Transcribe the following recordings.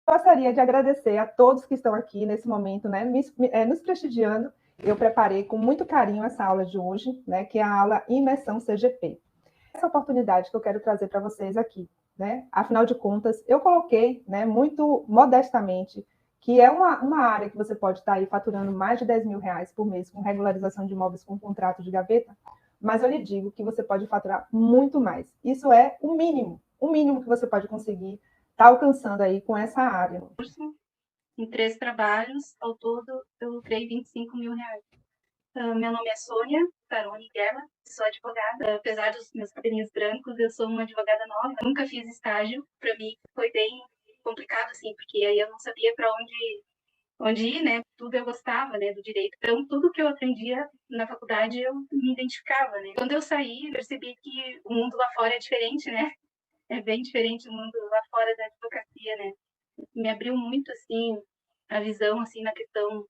Gostaria de agradecer a todos que estão aqui nesse momento, né, nos prestigiando. Eu preparei com muito carinho essa aula de hoje, né, que é a aula Imersão CGP. Essa oportunidade que eu quero trazer para vocês aqui, né? Afinal de contas, eu coloquei, né, muito modestamente, que é uma área que você pode estar aí faturando mais de R$ 10.000 por mês com regularização de imóveis com contrato de gaveta, mas eu lhe digo que você pode faturar muito mais. Isso é o mínimo que você pode conseguir estar alcançando aí com essa área. Em 3 trabalhos, ao todo, eu lucrei R$ 25.000. Meu nome é Sônia Carone Guerra, sou advogada. Apesar dos meus cabelinhos brancos, eu sou uma advogada nova. Nunca fiz estágio. Para mim foi bem complicado, assim, porque aí eu não sabia para onde ir, né? Tudo eu gostava, né, do direito. Então, tudo que eu aprendia na faculdade, eu me identificava, né? Quando eu saí, percebi que o mundo lá fora é diferente, né? É bem diferente o mundo lá fora da advocacia, né? Me abriu muito, assim, a visão, assim, na questão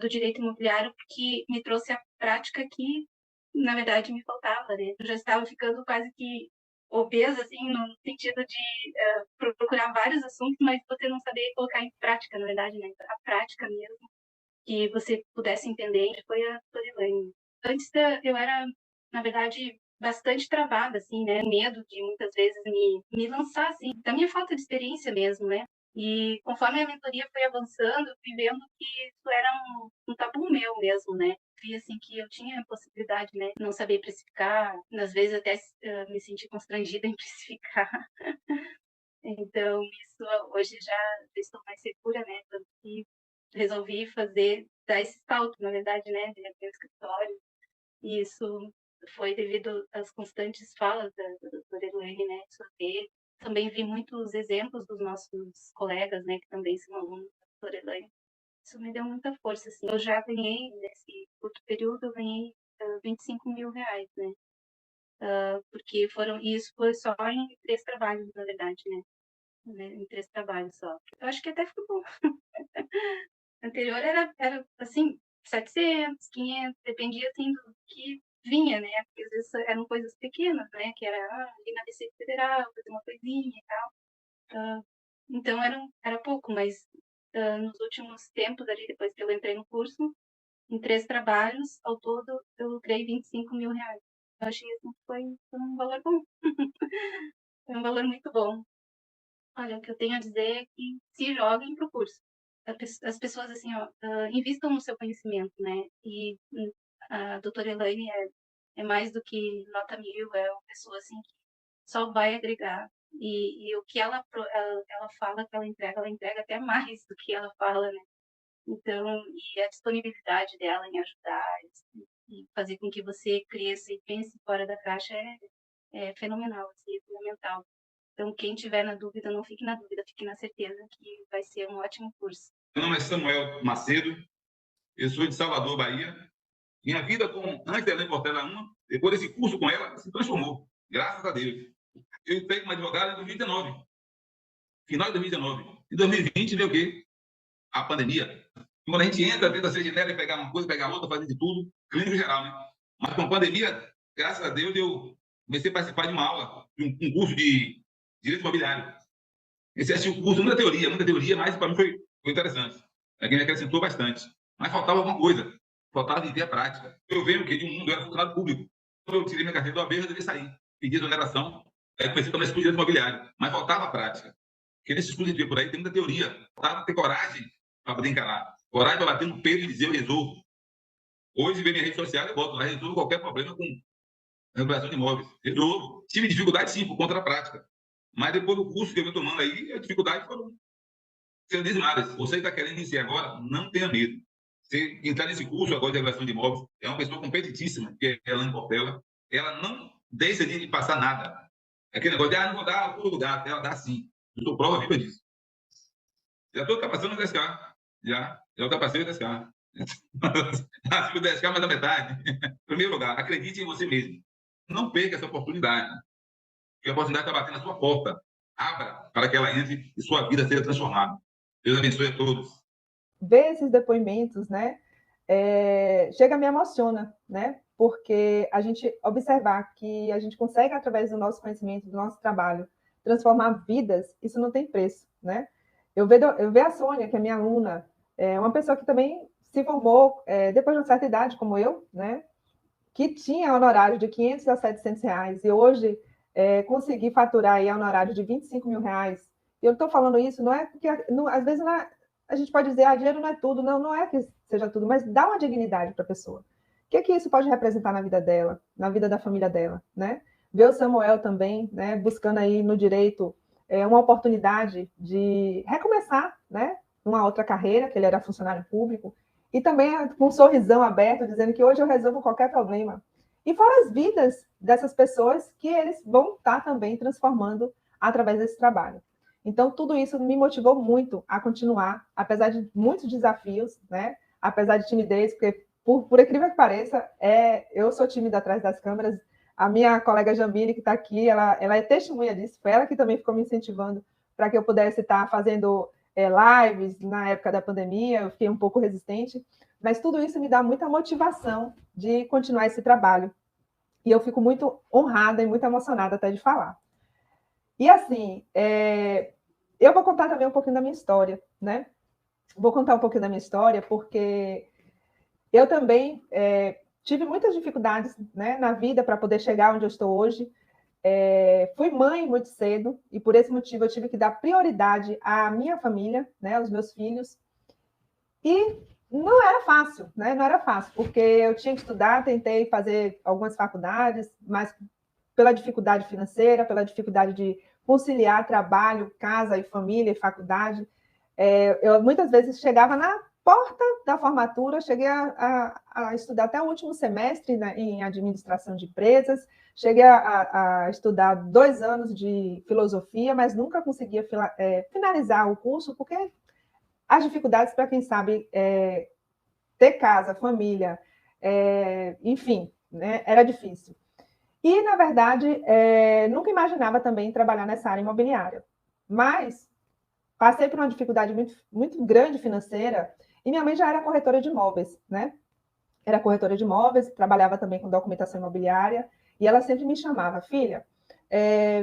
do direito imobiliário, porque me trouxe a prática que, na verdade, me faltava, né? Eu já estava ficando quase que obesa, assim, no sentido de procurar vários assuntos, mas você não saber colocar em prática, na verdade, né? A prática mesmo, que você pudesse entender, foi a Elaine. Antes eu era, na verdade, bastante travada, assim, né? Medo de muitas vezes me lançar, assim, da minha falta de experiência mesmo, né? E conforme a mentoria foi avançando, eu fui vendo que isso era um tabu meu mesmo, né? Vi assim que eu tinha possibilidade, né? Não saber precificar, às vezes até me senti constrangida em precificar. Então, isso hoje já estou mais segura, né? Tanto que resolvi dar esse salto, na verdade, né? De abrir o escritório. E isso foi devido às constantes falas da doutora Elaine, né? Sobre também vi muitos exemplos dos nossos colegas, né, que também são alunos da doutora Elaine. Isso me deu muita força, assim. Eu já ganhei, nesse curto período, eu ganhei R$ 25.000, né? Porque isso foi só em 3 trabalhos, na verdade, né? Em 3 trabalhos só. Eu acho que até ficou bom. O anterior era, assim, 700, 500, dependia, assim, do que vinha, né? Porque às vezes eram coisas pequenas, né? Que era ali na Receita Federal, fazer uma coisinha e tal. Então era pouco, mas nos últimos tempos ali, depois que eu entrei no curso, em 3 trabalhos, ao todo, eu lucrei R$ 25.000. Eu achei assim, que foi um valor bom. Foi um valor muito bom. Olha, o que eu tenho a dizer é que se joguem para o curso. As pessoas, assim, ó, invistam no seu conhecimento, né? E a doutora Elaine é mais do que nota 1.000, é uma pessoa, assim, que só vai agregar. E o que ela fala que ela entrega até mais do que ela fala, né? Então, e a disponibilidade dela em ajudar e fazer com que você cresça e pense fora da caixa é fenomenal, assim, é fundamental. Então, quem tiver na dúvida, não fique na dúvida, fique na certeza que vai ser um ótimo curso. Meu nome é Samuel Macedo, eu sou de Salvador, Bahia. Minha vida, antes da Elaine Portela 1, depois desse curso com ela, se transformou, graças a Deus. Eu entrei como advogado em 2019, final de 2019. Em 2020 veio o quê? A pandemia. Quando a gente entra, tenta ser genérico, pegar uma coisa, pegar outra, fazer de tudo, clínico geral, né? Mas com a pandemia, graças a Deus, eu comecei a participar de uma aula, de um curso de direito imobiliário. Esse é o curso, muita teoria, mas para mim foi interessante. Aqui me acrescentou bastante. Mas faltava alguma coisa. Faltava viver a prática. Eu venho que de um mundo, eu era funcionário público. Quando eu tirei minha carteira do AB, eu devia sair. Pedi exoneração. Aí comecei a tomar esse curso de direito imobiliário. Mas faltava a prática. Porque nesses cursos de por aí tem muita teoria. Faltava ter coragem para poder encarar. Coragem para bater no peito e dizer eu resolvo. Hoje, vem minha rede social, eu boto lá, resolvo qualquer problema com regulação de imóveis. Resolvo. Tive dificuldade, sim, por conta da prática. Mas depois do curso que eu venho tomando aí, as dificuldades foram sendo dizimadas. Você que está querendo iniciar agora, não tenha medo. Você entrar nesse curso agora de regulação de imóveis, é uma pessoa competitíssima, que é a Elaine Portela. Ela não deixa de passar nada. Aquele negócio de, não vou dar todo lugar. Ela dá sim. Eu sou prova viva disso. Já estou ultrapassando o 10K. Já ultrapassei o 10K. Nasci o 10K, mais da metade. Primeiro lugar, acredite em você mesmo. Não perca essa oportunidade. Porque a oportunidade está batendo na sua porta. Abra para que ela entre e sua vida seja transformada. Deus abençoe a todos. Ver esses depoimentos, né, chega a me emociona, né, porque a gente observar que a gente consegue, através do nosso conhecimento, do nosso trabalho, transformar vidas, isso não tem preço, né? eu ver a Sônia, que é minha aluna, é uma pessoa que também se formou depois de uma certa idade, como eu, né? Que tinha honorário de 500 a 700 reais, e hoje conseguir faturar aí honorário de 25 mil reais. E eu estou falando isso, não é porque, não, às vezes, a gente pode dizer, dinheiro não é tudo, não, não é que seja tudo, mas dá uma dignidade para a pessoa. O que isso pode representar na vida dela, na vida da família dela, né? Ver o Samuel também, né, buscando aí no direito uma oportunidade de recomeçar, né, uma outra carreira, que ele era funcionário público, e também com um sorrisão aberto, dizendo que hoje eu resolvo qualquer problema. E fora as vidas dessas pessoas que eles vão estar também transformando através desse trabalho. Então, tudo isso me motivou muito a continuar, apesar de muitos desafios, né? Apesar de timidez, porque, por incrível que pareça, eu sou tímida atrás das câmeras. A minha colega Jamile, que está aqui, ela é testemunha disso. Foi ela que também ficou me incentivando para que eu pudesse estar fazendo lives na época da pandemia. Eu fiquei um pouco resistente, mas tudo isso me dá muita motivação de continuar esse trabalho. E eu fico muito honrada e muito emocionada até de falar. E assim, eu vou contar também um pouquinho da minha história, né? Vou contar um pouquinho da minha história, porque eu também tive muitas dificuldades, né, na vida para poder chegar onde eu estou hoje. Fui mãe muito cedo, e por esse motivo eu tive que dar prioridade à minha família, né, aos meus filhos. E não era fácil, né? Não era fácil, porque eu tinha que estudar, tentei fazer algumas faculdades, mas pela dificuldade financeira, pela dificuldade de conciliar trabalho, casa e família e faculdade. Eu muitas vezes chegava na porta da formatura, cheguei a estudar até o último semestre, né, em administração de empresas, cheguei a estudar 2 anos de filosofia, mas nunca conseguia finalizar o curso, porque as dificuldades para quem sabe ter casa, família, enfim, né, era difícil. E, na verdade, nunca imaginava também trabalhar nessa área imobiliária. Mas passei por uma dificuldade muito, muito grande financeira, e minha mãe já era corretora de imóveis, né? Era corretora de imóveis, trabalhava também com documentação imobiliária, e ela sempre me chamava, filha,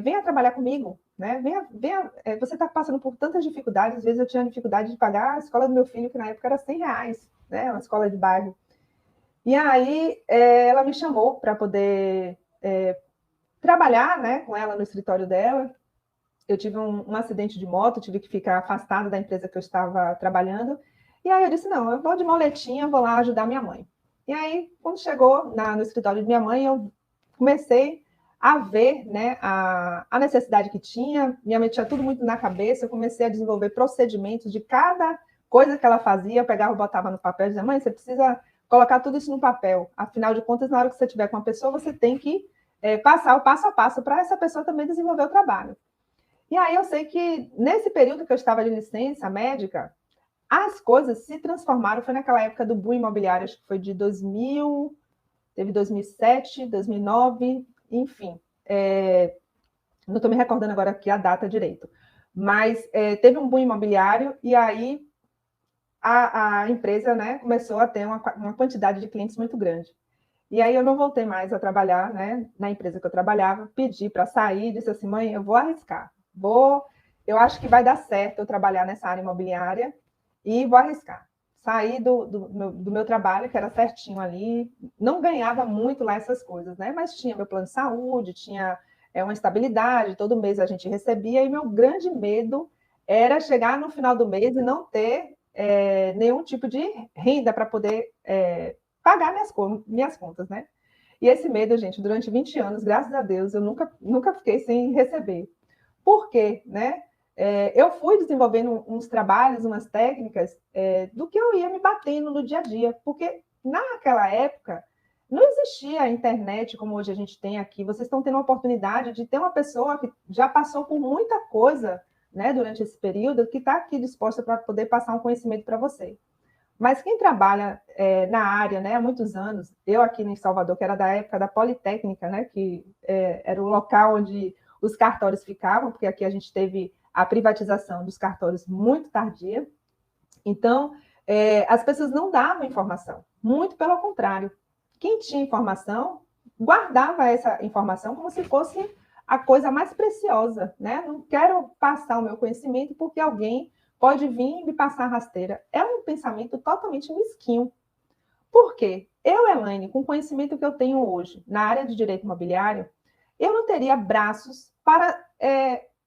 venha trabalhar comigo, né? Venha, você está passando por tantas dificuldades, às vezes eu tinha dificuldade de pagar a escola do meu filho, que na época era R$100, né? Uma escola de bairro. E aí ela me chamou para poder trabalhar, né, com ela no escritório dela. Eu tive um acidente de moto, tive que ficar afastada da empresa que eu estava trabalhando. E aí eu disse, não, eu vou de moletinha, vou lá ajudar minha mãe. E aí, quando chegou no escritório de minha mãe, eu comecei a ver, né, a necessidade que tinha. Minha mãe tinha tudo muito na cabeça, eu comecei a desenvolver procedimentos de cada coisa que ela fazia, eu pegava e botava no papel e dizia, mãe, você precisa colocar tudo isso no papel. Afinal de contas, na hora que você estiver com uma pessoa, você tem que passar o passo a passo para essa pessoa também desenvolver o trabalho. E aí eu sei que nesse período que eu estava de licença médica, as coisas se transformaram, foi naquela época do boom imobiliário, acho que foi de 2000, teve 2007, 2009, enfim. Não estou me recordando agora aqui a data direito. Mas teve um boom imobiliário e aí a empresa, né, começou a ter uma quantidade de clientes muito grande. E aí eu não voltei mais a trabalhar, né, na empresa que eu trabalhava, pedi para sair, disse assim, mãe, eu vou arriscar. Eu acho que vai dar certo eu trabalhar nessa área imobiliária e vou arriscar. Saí do meu trabalho, que era certinho ali, não ganhava muito lá essas coisas, né? Mas tinha meu plano de saúde, tinha uma estabilidade, todo mês a gente recebia, e meu grande medo era chegar no final do mês e não ter nenhum tipo de renda para poder pagar minhas contas, né? E esse medo, gente, durante 20 anos, graças a Deus, eu nunca fiquei sem receber. Por quê? Né? Eu fui desenvolvendo uns trabalhos, umas técnicas do que eu ia me batendo no dia a dia, porque naquela época não existia a internet como hoje a gente tem aqui. Vocês estão tendo a oportunidade de ter uma pessoa que já passou por muita coisa, né, durante esse período, que está aqui disposta para poder passar um conhecimento para você. Mas quem trabalha na área, né, há muitos anos, eu aqui em Salvador, que era da época da Politécnica, né, que era o local onde os cartórios ficavam, porque aqui a gente teve a privatização dos cartórios muito tardia. Então, as pessoas não davam informação, muito pelo contrário. Quem tinha informação, guardava essa informação como se fosse a coisa mais preciosa, né? Não quero passar o meu conhecimento porque alguém pode vir e me passar rasteira. É um pensamento totalmente mesquinho. Por quê? Eu, Elaine, com o conhecimento que eu tenho hoje na área de direito imobiliário, eu não teria braços para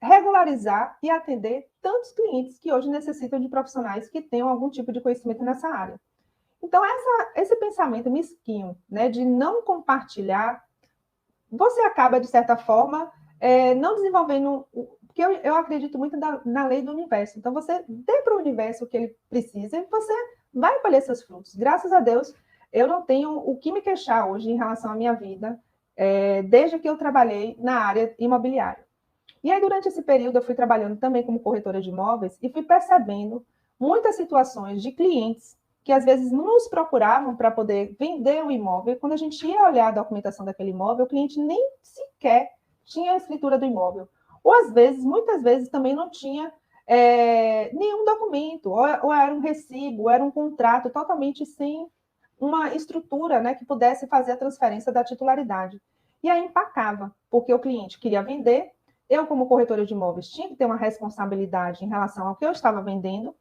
regularizar e atender tantos clientes que hoje necessitam de profissionais que tenham algum tipo de conhecimento nessa área. Então, esse pensamento mesquinho, né, de não compartilhar, você acaba, de certa forma, não desenvolvendo... Porque eu acredito muito na lei do universo. Então, você dê para o universo o que ele precisa e você vai colher seus frutos. Graças a Deus, eu não tenho o que me queixar hoje em relação à minha vida, desde que eu trabalhei na área imobiliária. E aí, durante esse período, eu fui trabalhando também como corretora de imóveis e fui percebendo muitas situações de clientes que, às vezes, nos procuravam para poder vender um imóvel. E quando a gente ia olhar a documentação daquele imóvel, o cliente nem sequer tinha a escritura do imóvel. Ou, às vezes, muitas vezes, também não tinha nenhum documento, ou era um recibo, ou era um contrato totalmente sem uma estrutura, né, que pudesse fazer a transferência da titularidade. E aí empacava, porque o cliente queria vender, eu, como corretora de imóveis, tinha que ter uma responsabilidade em relação ao que eu estava vendendo,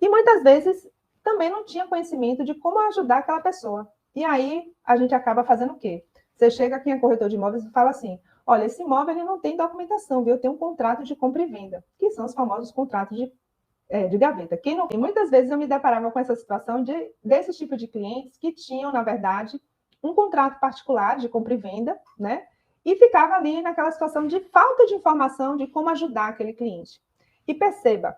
e muitas vezes também não tinha conhecimento de como ajudar aquela pessoa. E aí a gente acaba fazendo o quê? Você chega aqui em corretor de imóveis e fala assim: olha, esse imóvel ele não tem documentação, viu? Eu tenho um contrato de compra e venda, que são os famosos contratos de gaveta. Quem não... E muitas vezes eu me deparava com essa situação desse tipo de clientes que tinham, na verdade, um contrato particular de compra e venda, né? E ficava ali naquela situação de falta de informação de como ajudar aquele cliente. E perceba,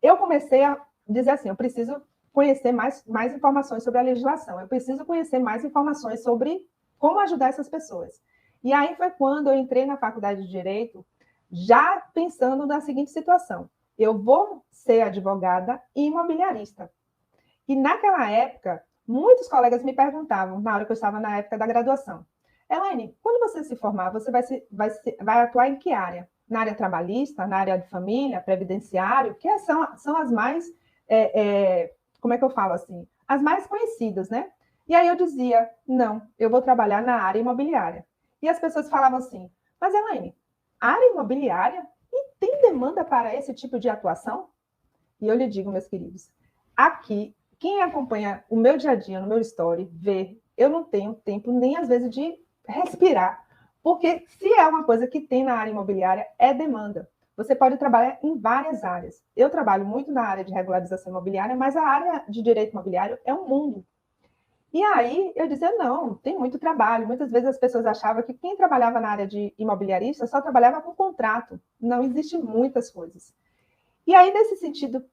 eu comecei a dizer assim, eu preciso conhecer mais informações sobre a legislação, eu preciso conhecer mais informações sobre como ajudar essas pessoas. E aí foi quando eu entrei na faculdade de Direito, já pensando na seguinte situação: eu vou ser advogada e imobiliarista. E naquela época, muitos colegas me perguntavam, na hora que eu estava na época da graduação: Elaine, quando você se formar, você vai atuar em que área? Na área trabalhista, na área de família, previdenciário, que são as mais, como é que eu falo assim? As mais conhecidas, né? E aí eu dizia: não, eu vou trabalhar na área imobiliária. E as pessoas falavam assim: mas Elaine, área imobiliária? E tem demanda para esse tipo de atuação? E eu lhe digo, meus queridos, aqui, quem acompanha o meu dia a dia no meu story, vê, eu não tenho tempo nem às vezes de respirar, porque se é uma coisa que tem na área imobiliária, é demanda. Você pode trabalhar em várias áreas. Eu trabalho muito na área de regularização imobiliária, mas a área de direito imobiliário é um mundo. E aí eu dizia: não, tem muito trabalho. Muitas vezes as pessoas achavam que quem trabalhava na área de imobiliarista só trabalhava com contrato. Não, existem muitas coisas. E aí, nesse sentido,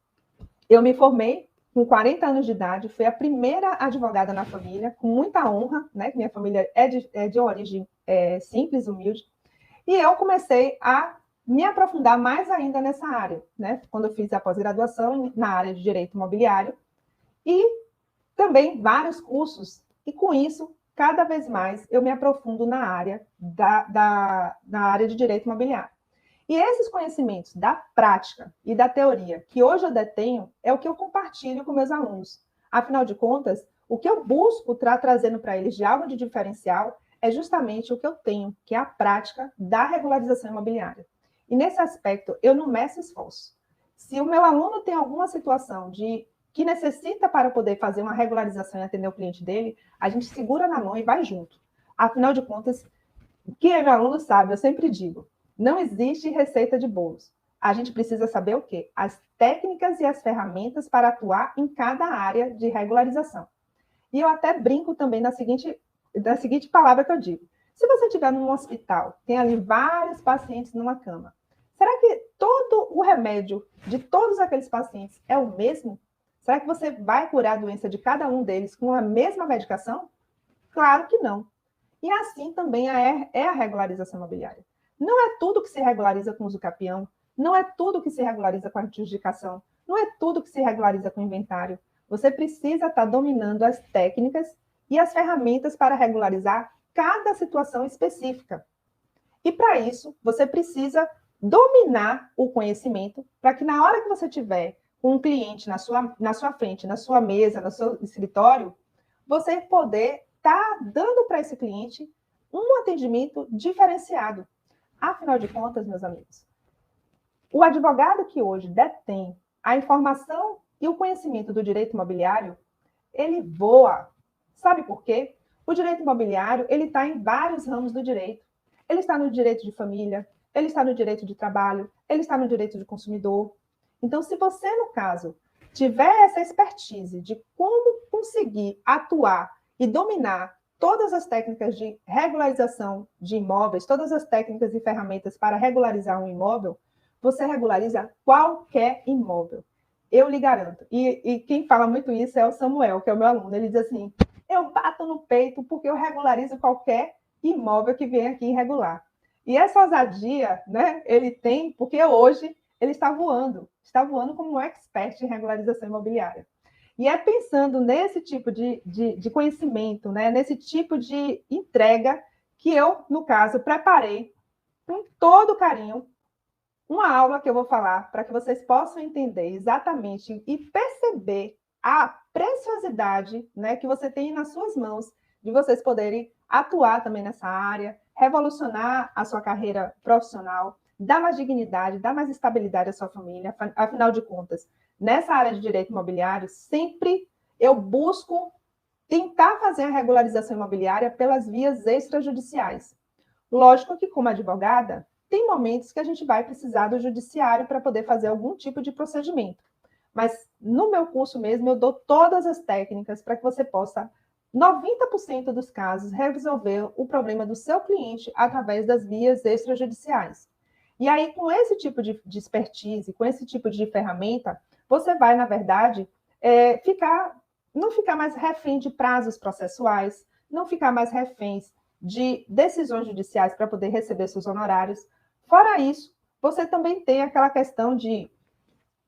eu me formei com 40 anos de idade, fui a primeira advogada na família, com muita honra, né? Minha família é de origem simples, humilde. E eu comecei a me aprofundar mais ainda nessa área, né? Quando eu fiz a pós-graduação na área de direito imobiliário e também vários cursos. E com isso, cada vez mais, eu me aprofundo na área da área de direito imobiliário. E esses conhecimentos da prática e da teoria que hoje eu detenho é o que eu compartilho com meus alunos. Afinal de contas, o que eu busco trazendo para eles de algo de diferencial é justamente o que eu tenho, que é a prática da regularização imobiliária. E nesse aspecto, eu não meço esforço. Se o meu aluno tem alguma situação que necessita para poder fazer uma regularização e atender o cliente dele, a gente segura na mão e vai junto. Afinal de contas, quem é meu aluno sabe, eu sempre digo, não existe receita de bolos. A gente precisa saber o quê? As técnicas e as ferramentas para atuar em cada área de regularização. E eu até brinco também da seguinte palavra que eu digo. Se você estiver num hospital, tem ali vários pacientes numa cama, será que todo o remédio de todos aqueles pacientes é o mesmo? Será que você vai curar a doença de cada um deles com a mesma medicação? Claro que não. E assim também é a regularização imobiliária. Não é tudo que se regulariza com uso capião, não é tudo que se regulariza com adjudicação, não é tudo que se regulariza com inventário. Você precisa estar dominando as técnicas e as ferramentas para regularizar cada situação específica. E para isso, você precisa dominar o conhecimento para que na hora que você tiver um cliente na sua frente, na sua mesa, no seu escritório, você poder estar dando para esse cliente um atendimento diferenciado. Afinal de contas, meus amigos, o advogado que hoje detém a informação e o conhecimento do direito imobiliário, ele voa. Sabe por quê? O direito imobiliário, ele está em vários ramos do direito. Ele está no direito de família, ele está no direito de trabalho, ele está no direito de consumidor. Então, se você, no caso, tiver essa expertise de como conseguir atuar e dominar todas as técnicas de regularização de imóveis, todas as técnicas e ferramentas para regularizar um imóvel, você regulariza qualquer imóvel. Eu lhe garanto. E quem fala muito isso é o Samuel, que é o meu aluno. Ele diz assim, eu bato no peito porque eu regularizo qualquer imóvel que vem aqui irregular. E essa ousadia, né, ele tem, porque hoje ele está voando como um expert em regularização imobiliária. E é pensando nesse tipo de conhecimento, né, nesse tipo de entrega, que eu, no caso, preparei com todo carinho uma aula que eu vou falar para que vocês possam entender exatamente e perceber a preciosidade, né, que você tem nas suas mãos de vocês poderem atuar também nessa área, revolucionar a sua carreira profissional, dar mais dignidade, dar mais estabilidade à sua família. Afinal de contas, nessa área de direito imobiliário, sempre eu busco tentar fazer a regularização imobiliária pelas vias extrajudiciais. Lógico que, como advogada, tem momentos que a gente vai precisar do judiciário para poder fazer algum tipo de procedimento. Mas no meu curso mesmo, eu dou todas as técnicas para que você possa, 90% dos casos, resolver o problema do seu cliente através das vias extrajudiciais. E aí, com esse tipo de expertise, com esse tipo de ferramenta, você vai, na verdade, não ficar mais refém de prazos processuais, não ficar mais refém de decisões judiciais para poder receber seus honorários. Fora isso, você também tem aquela questão de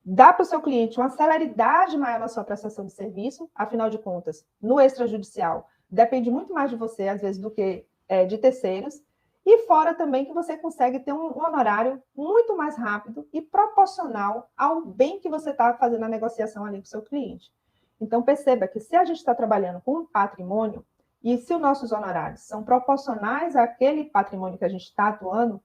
dar para o seu cliente uma celeridade maior na sua prestação de serviço, afinal de contas, no extrajudicial, depende muito mais de você, às vezes, do que de terceiros, e fora também que você consegue ter um honorário muito mais rápido e proporcional ao bem que você está fazendo a negociação ali com o seu cliente. Então, perceba que se a gente está trabalhando com um patrimônio, e se os nossos honorários são proporcionais àquele patrimônio que a gente está atuando,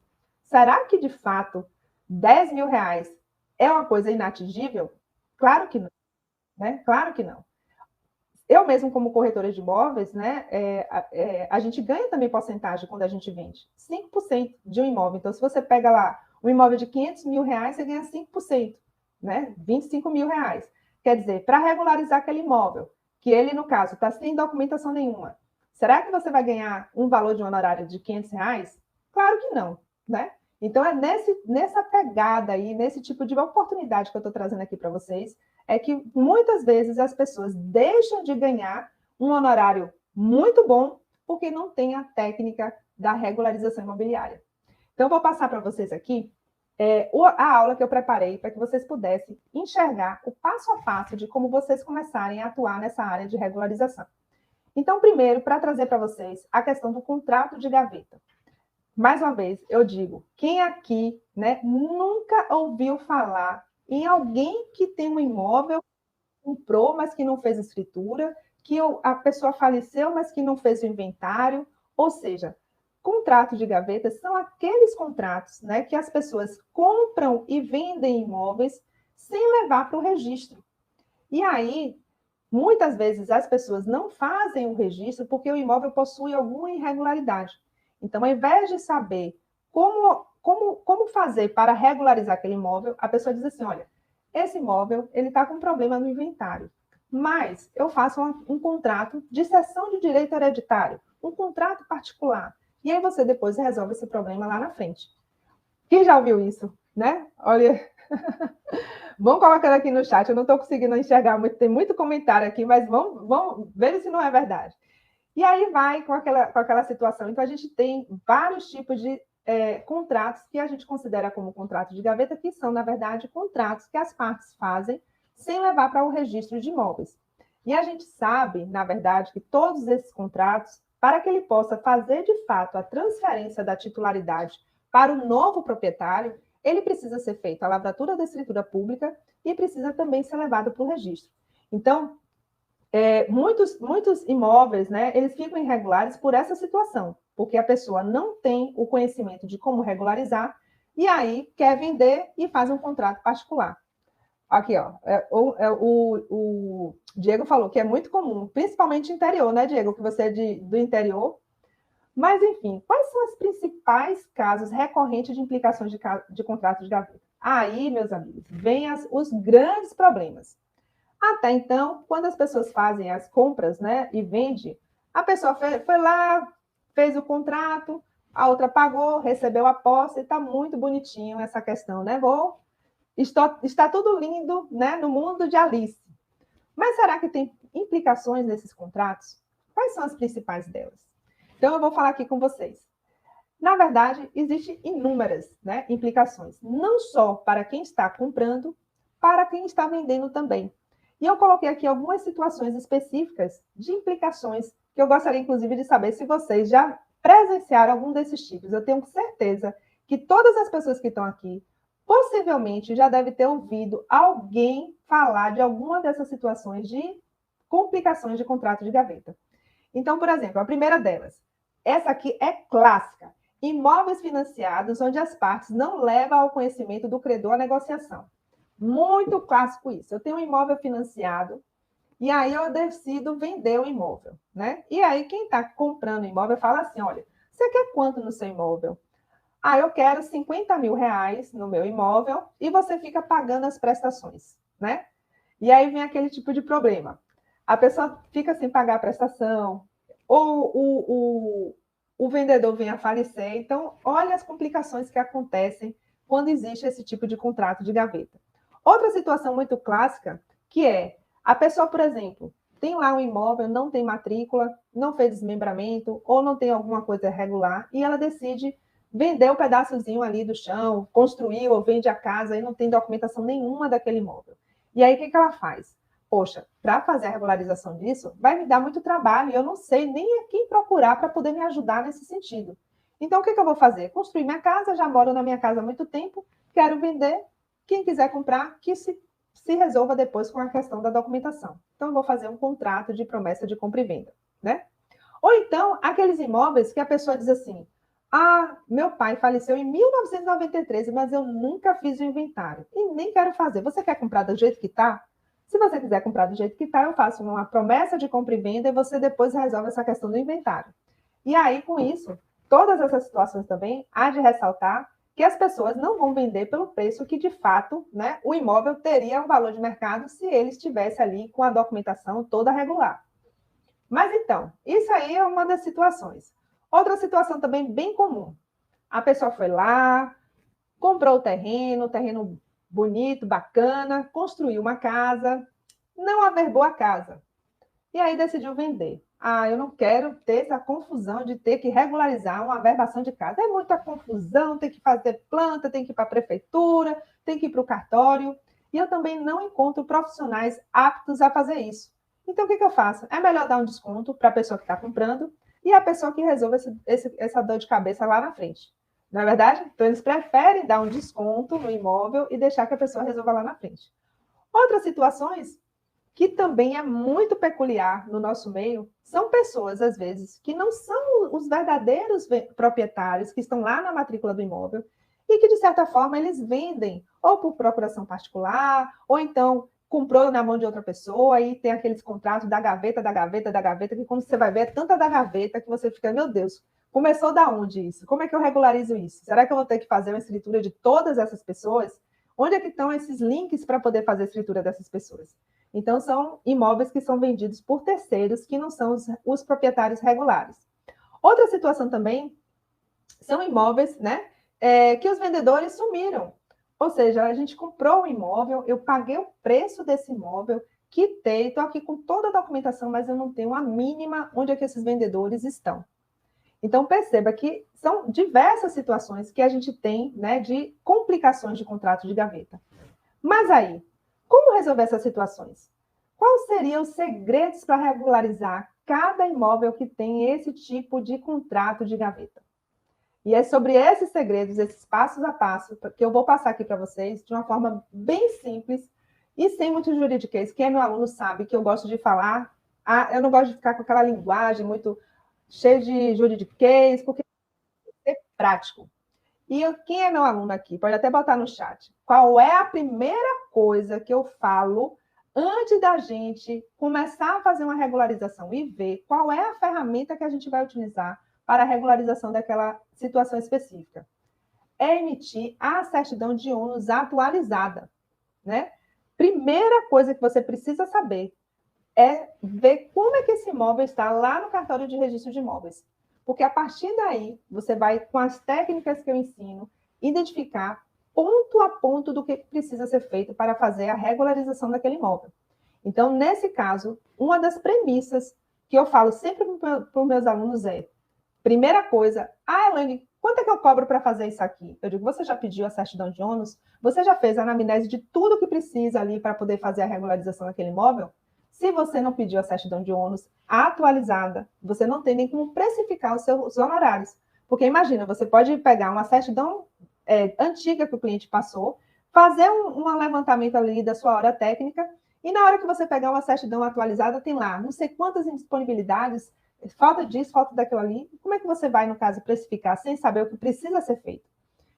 será que, de fato, 10 mil reais é uma coisa inatingível? Claro que não, né? Claro que não. Eu mesmo, como corretora de imóveis, né, a gente ganha também porcentagem quando a gente vende. 5% de um imóvel. Então, se você pega lá um imóvel de 500 mil reais, você ganha 5%, né? 25 mil reais. Quer dizer, para regularizar aquele imóvel, que ele, no caso, está sem documentação nenhuma, será que você vai ganhar um valor de um honorário de 500 reais? Claro que não, né? Então, é nessa pegada aí, nesse tipo de oportunidade que eu estou trazendo aqui para vocês, é que muitas vezes as pessoas deixam de ganhar um honorário muito bom porque não tem a técnica da regularização imobiliária. Então, eu vou passar para vocês aqui a aula que eu preparei para que vocês pudessem enxergar o passo a passo de como vocês começarem a atuar nessa área de regularização. Então, primeiro, para trazer para vocês a questão do contrato de gaveta. Mais uma vez, eu digo, quem aqui, né, nunca ouviu falar em alguém que tem um imóvel, comprou, mas que não fez escritura, que a pessoa faleceu, mas que não fez o inventário? Ou seja, contratos de gaveta são aqueles contratos, né, que as pessoas compram e vendem imóveis sem levar para o registro. E aí, muitas vezes, as pessoas não fazem o registro porque o imóvel possui alguma irregularidade. Então, ao invés de saber como fazer para regularizar aquele imóvel, a pessoa diz assim, olha, esse imóvel ele está com um problema no inventário, mas eu faço um contrato de cessão de direito hereditário, um contrato particular, e aí você depois resolve esse problema lá na frente. Quem já ouviu isso, né? Olha, vão colocando aqui no chat, eu não estou conseguindo enxergar muito, tem muito comentário aqui, mas vamos ver se não é verdade. E aí vai com aquela situação. Então, a gente tem vários tipos de contratos que a gente considera como contrato de gaveta, que são, na verdade, contratos que as partes fazem sem levar para o registro de imóveis. E a gente sabe, na verdade, que todos esses contratos, para que ele possa fazer, de fato, a transferência da titularidade para o novo proprietário, ele precisa ser feito a lavratura da escritura pública e precisa também ser levado para o registro. Então, muitos imóveis, né, eles ficam irregulares por essa situação, porque a pessoa não tem o conhecimento de como regularizar e aí quer vender e faz um contrato particular. Aqui, ó, o Diego falou que é muito comum, principalmente interior, né, Diego? Que você é do interior. Mas, enfim, quais são os principais casos recorrentes de implicações de contrato de gaveta? Aí, meus amigos, vêm os grandes problemas. Até então, quando as pessoas fazem as compras, né, e vende, a pessoa foi lá, fez o contrato, a outra pagou, recebeu a posse, está muito bonitinho essa questão, né? Está tudo lindo, né, no mundo de Alice. Mas será que tem implicações nesses contratos? Quais são as principais delas? Então, eu vou falar aqui com vocês. Na verdade, existem inúmeras, né, implicações, não só para quem está comprando, para quem está vendendo também. E eu coloquei aqui algumas situações específicas de implicações que eu gostaria, inclusive, de saber se vocês já presenciaram algum desses tipos. Eu tenho certeza que todas as pessoas que estão aqui possivelmente já devem ter ouvido alguém falar de alguma dessas situações de complicações de contrato de gaveta. Então, por exemplo, a primeira delas, essa aqui é clássica. Imóveis financiados onde as partes não levam ao conhecimento do credor a negociação. Muito clássico isso. Eu tenho um imóvel financiado e aí eu decido vender o imóvel, né? E aí quem está comprando o imóvel fala assim, olha, você quer quanto no seu imóvel? Ah, eu quero 50 mil reais no meu imóvel e você fica pagando as prestações, né? E aí vem aquele tipo de problema. A pessoa fica sem pagar a prestação, ou o vendedor vem a falecer. Então, olha as complicações que acontecem quando existe esse tipo de contrato de gaveta. Outra situação muito clássica, que é a pessoa, por exemplo, tem lá um imóvel, não tem matrícula, não fez desmembramento, ou não tem alguma coisa irregular, e ela decide vender um pedaçozinho ali do chão, construir ou vende a casa e não tem documentação nenhuma daquele imóvel. E aí, o que ela faz? Poxa, para fazer a regularização disso, vai me dar muito trabalho e eu não sei nem a quem procurar para poder me ajudar nesse sentido. Então, o que eu vou fazer? Construir minha casa, já moro na minha casa há muito tempo, quero vender. Quem quiser comprar, que se resolva depois com a questão da documentação. Então, eu vou fazer um contrato de promessa de compra e venda, né? Ou então, aqueles imóveis que a pessoa diz assim, ah, meu pai faleceu em 1993, mas eu nunca fiz o inventário e nem quero fazer. Você quer comprar do jeito que está? Se você quiser comprar do jeito que está, eu faço uma promessa de compra e venda e você depois resolve essa questão do inventário. E aí, com isso, todas essas situações também, há de ressaltar que as pessoas não vão vender pelo preço que, de fato, né, o imóvel teria um valor de mercado se ele estivesse ali com a documentação toda regular. Mas então, isso aí é uma das situações. Outra situação também bem comum. A pessoa foi lá, comprou o terreno bonito, bacana, construiu uma casa, não averbou a casa. E aí decidiu vender. Ah, eu não quero ter essa confusão de ter que regularizar uma averbação de casa. É muita confusão, tem que fazer planta, tem que ir para a prefeitura, tem que ir para o cartório. E eu também não encontro profissionais aptos a fazer isso. Então, o que eu faço? É melhor dar um desconto para a pessoa que está comprando e a pessoa que resolve essa dor de cabeça lá na frente. Não é verdade? Então, eles preferem dar um desconto no imóvel e deixar que a pessoa resolva lá na frente. Outras situações que também é muito peculiar no nosso meio, são pessoas, às vezes, que não são os verdadeiros proprietários que estão lá na matrícula do imóvel e que, de certa forma, eles vendem ou por procuração particular, ou então comprou na mão de outra pessoa e tem aqueles contratos da gaveta, que quando você vai ver é tanta da gaveta que você fica, meu Deus, começou da onde isso? Como é que eu regularizo isso? Será que eu vou ter que fazer uma escritura de todas essas pessoas? Onde é que estão esses links para poder fazer a escritura dessas pessoas? Então, são imóveis que são vendidos por terceiros, que não são os proprietários regulares. Outra situação também são imóveis, né, que os vendedores sumiram. Ou seja, a gente comprou o imóvel, eu paguei o preço desse imóvel, quitei, estou aqui com toda a documentação, mas eu não tenho a mínima onde é que esses vendedores estão. Então, perceba que são diversas situações que a gente tem, né, de complicações de contrato de gaveta. Mas aí, como resolver essas situações? Quais seriam os segredos para regularizar cada imóvel que tem esse tipo de contrato de gaveta? E é sobre esses segredos, esses passos a passo, que eu vou passar aqui para vocês de uma forma bem simples e sem muito juridiquês. Quem é meu aluno sabe que eu gosto de falar, eu não gosto de ficar com aquela linguagem muito cheia de juridiquês, porque é prático. E quem é meu aluno aqui? Pode até botar no chat. qual é a primeira coisa que eu falo antes da gente começar a fazer uma regularização e ver qual é a ferramenta que a gente vai utilizar para a regularização daquela situação específica? É emitir a certidão de ônus atualizada, né? Primeira coisa que você precisa saber é ver como é que esse imóvel está lá no cartório de registro de imóveis. Porque a partir daí, você vai, com as técnicas que eu ensino, identificar ponto a ponto do que precisa ser feito para fazer a regularização daquele imóvel. Então, nesse caso, uma das premissas que eu falo sempre para os meus alunos é: primeira coisa, Elaine, quanto é que eu cobro para fazer isso aqui? Eu digo, você já pediu a certidão de ônus? Você já fez a anamnese de tudo que precisa ali para poder fazer a regularização daquele imóvel? Se você não pediu a certidão de ônus atualizada, você não tem nem como precificar os seus honorários. Porque imagina, você pode pegar uma certidão antiga que o cliente passou, fazer um levantamento ali da sua hora técnica, e na hora que você pegar uma certidão atualizada, tem lá não sei quantas indisponibilidades, falta disso, falta daquilo ali. Como é que você vai, no caso, precificar sem saber o que precisa ser feito?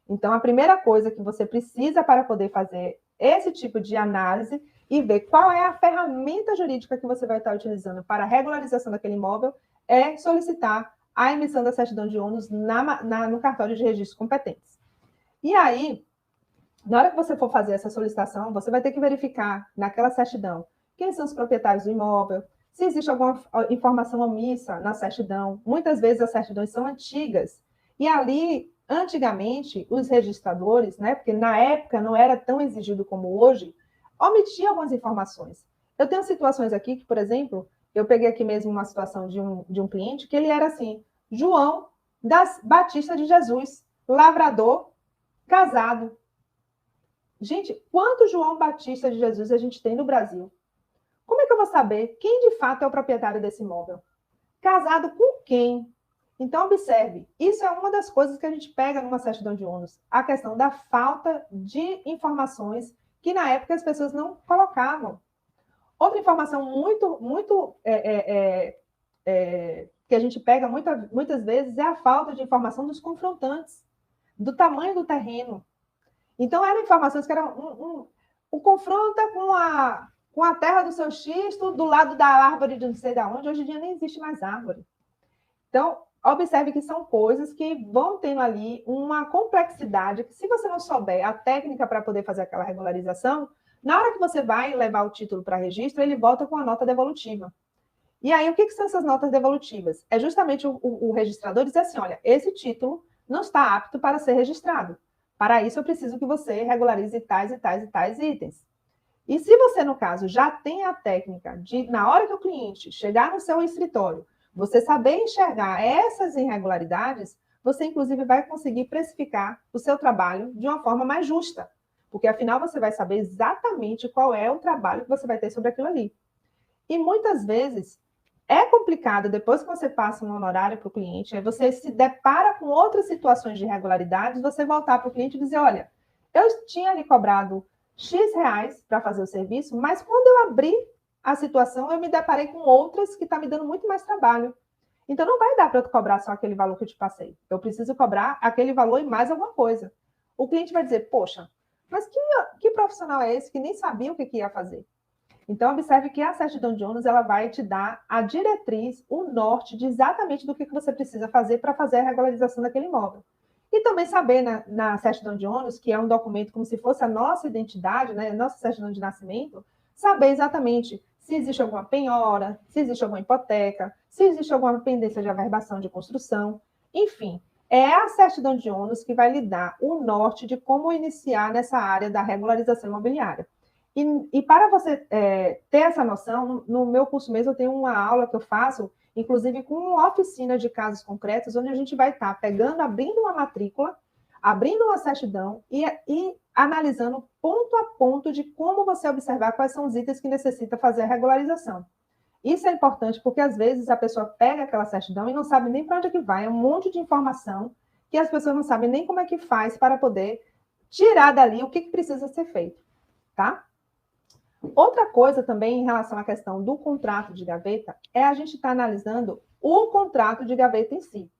Então, a primeira coisa que você precisa para poder fazer esse tipo de análise e ver qual é a ferramenta jurídica que você vai estar utilizando para a regularização daquele imóvel é solicitar a emissão da certidão de ônus no cartório de registros competentes. E aí, na hora que você for fazer essa solicitação, você vai ter que verificar naquela certidão quem são os proprietários do imóvel, se existe alguma informação omissa na certidão. Muitas vezes as certidões são antigas. E ali, antigamente, os registradores, né, porque na época não era tão exigido como hoje, omitiam algumas informações. Eu tenho situações aqui que, por exemplo, eu peguei aqui mesmo uma situação de um cliente que ele era assim, João Batista de Jesus, lavrador, casado. Gente, quanto João Batista de Jesus a gente tem no Brasil? Como é que eu vou saber quem de fato é o proprietário desse imóvel? Casado com quem? Então, observe, isso é uma das coisas que a gente pega numa certidão de ônus, a questão da falta de informações que na época as pessoas não colocavam. Outra informação muito que a gente pega muitas vezes é a falta de informação dos confrontantes, do tamanho do terreno. Então, eram informações que eram um confronta com a terra do seu xisto, do lado da árvore de não sei de onde, hoje em dia nem existe mais árvore. Então, observe que são coisas que vão tendo ali uma complexidade, que se você não souber a técnica para poder fazer aquela regularização, na hora que você vai levar o título para registro, ele volta com a nota devolutiva. E aí, o que são essas notas devolutivas? É justamente o registrador dizer assim, olha, esse título não está apto para ser registrado. Para isso, eu preciso que você regularize tais e tais e tais itens. E se você, no caso, já tem a técnica de, na hora que o cliente chegar no seu escritório, você saber enxergar essas irregularidades, você, inclusive, vai conseguir precificar o seu trabalho de uma forma mais justa. Porque, afinal, você vai saber exatamente qual é o trabalho que você vai ter sobre aquilo ali. E, muitas vezes, é complicado, depois que você passa um honorário para o cliente, aí você se depara com outras situações de irregularidades, você voltar para o cliente e dizer, olha, eu tinha lhe cobrado X reais para fazer o serviço, mas quando eu abri a situação, eu me deparei com outras que estão me dando muito mais trabalho. Então, não vai dar para eu cobrar só aquele valor que eu te passei. Eu preciso cobrar aquele valor e mais alguma coisa. O cliente vai dizer, poxa, mas que profissional é esse que nem sabia o que ia fazer? Então, observe que a certidão de ônus ela vai te dar a diretriz, o norte de exatamente do que você precisa fazer para fazer a regularização daquele imóvel. E também saber na certidão de ônus, que é um documento como se fosse a nossa identidade, né, a nossa certidão de nascimento, saber exatamente se existe alguma penhora, se existe alguma hipoteca, se existe alguma pendência de averbação de construção, enfim. É a certidão de ônus que vai lhe dar o norte de como iniciar nessa área da regularização imobiliária. E para você ter essa noção, no meu curso mesmo eu tenho uma aula que eu faço, inclusive com uma oficina de casos concretos, onde a gente vai estar abrindo uma matrícula, abrindo uma certidão e analisando ponto a ponto de como você observar quais são os itens que necessita fazer a regularização. Isso é importante porque, às vezes, a pessoa pega aquela certidão e não sabe nem para onde é que vai, é um monte de informação que as pessoas não sabem nem como é que faz para poder tirar dali o que precisa ser feito, tá? Outra coisa também em relação à questão do contrato de gaveta é a gente estar analisando o contrato de gaveta em si.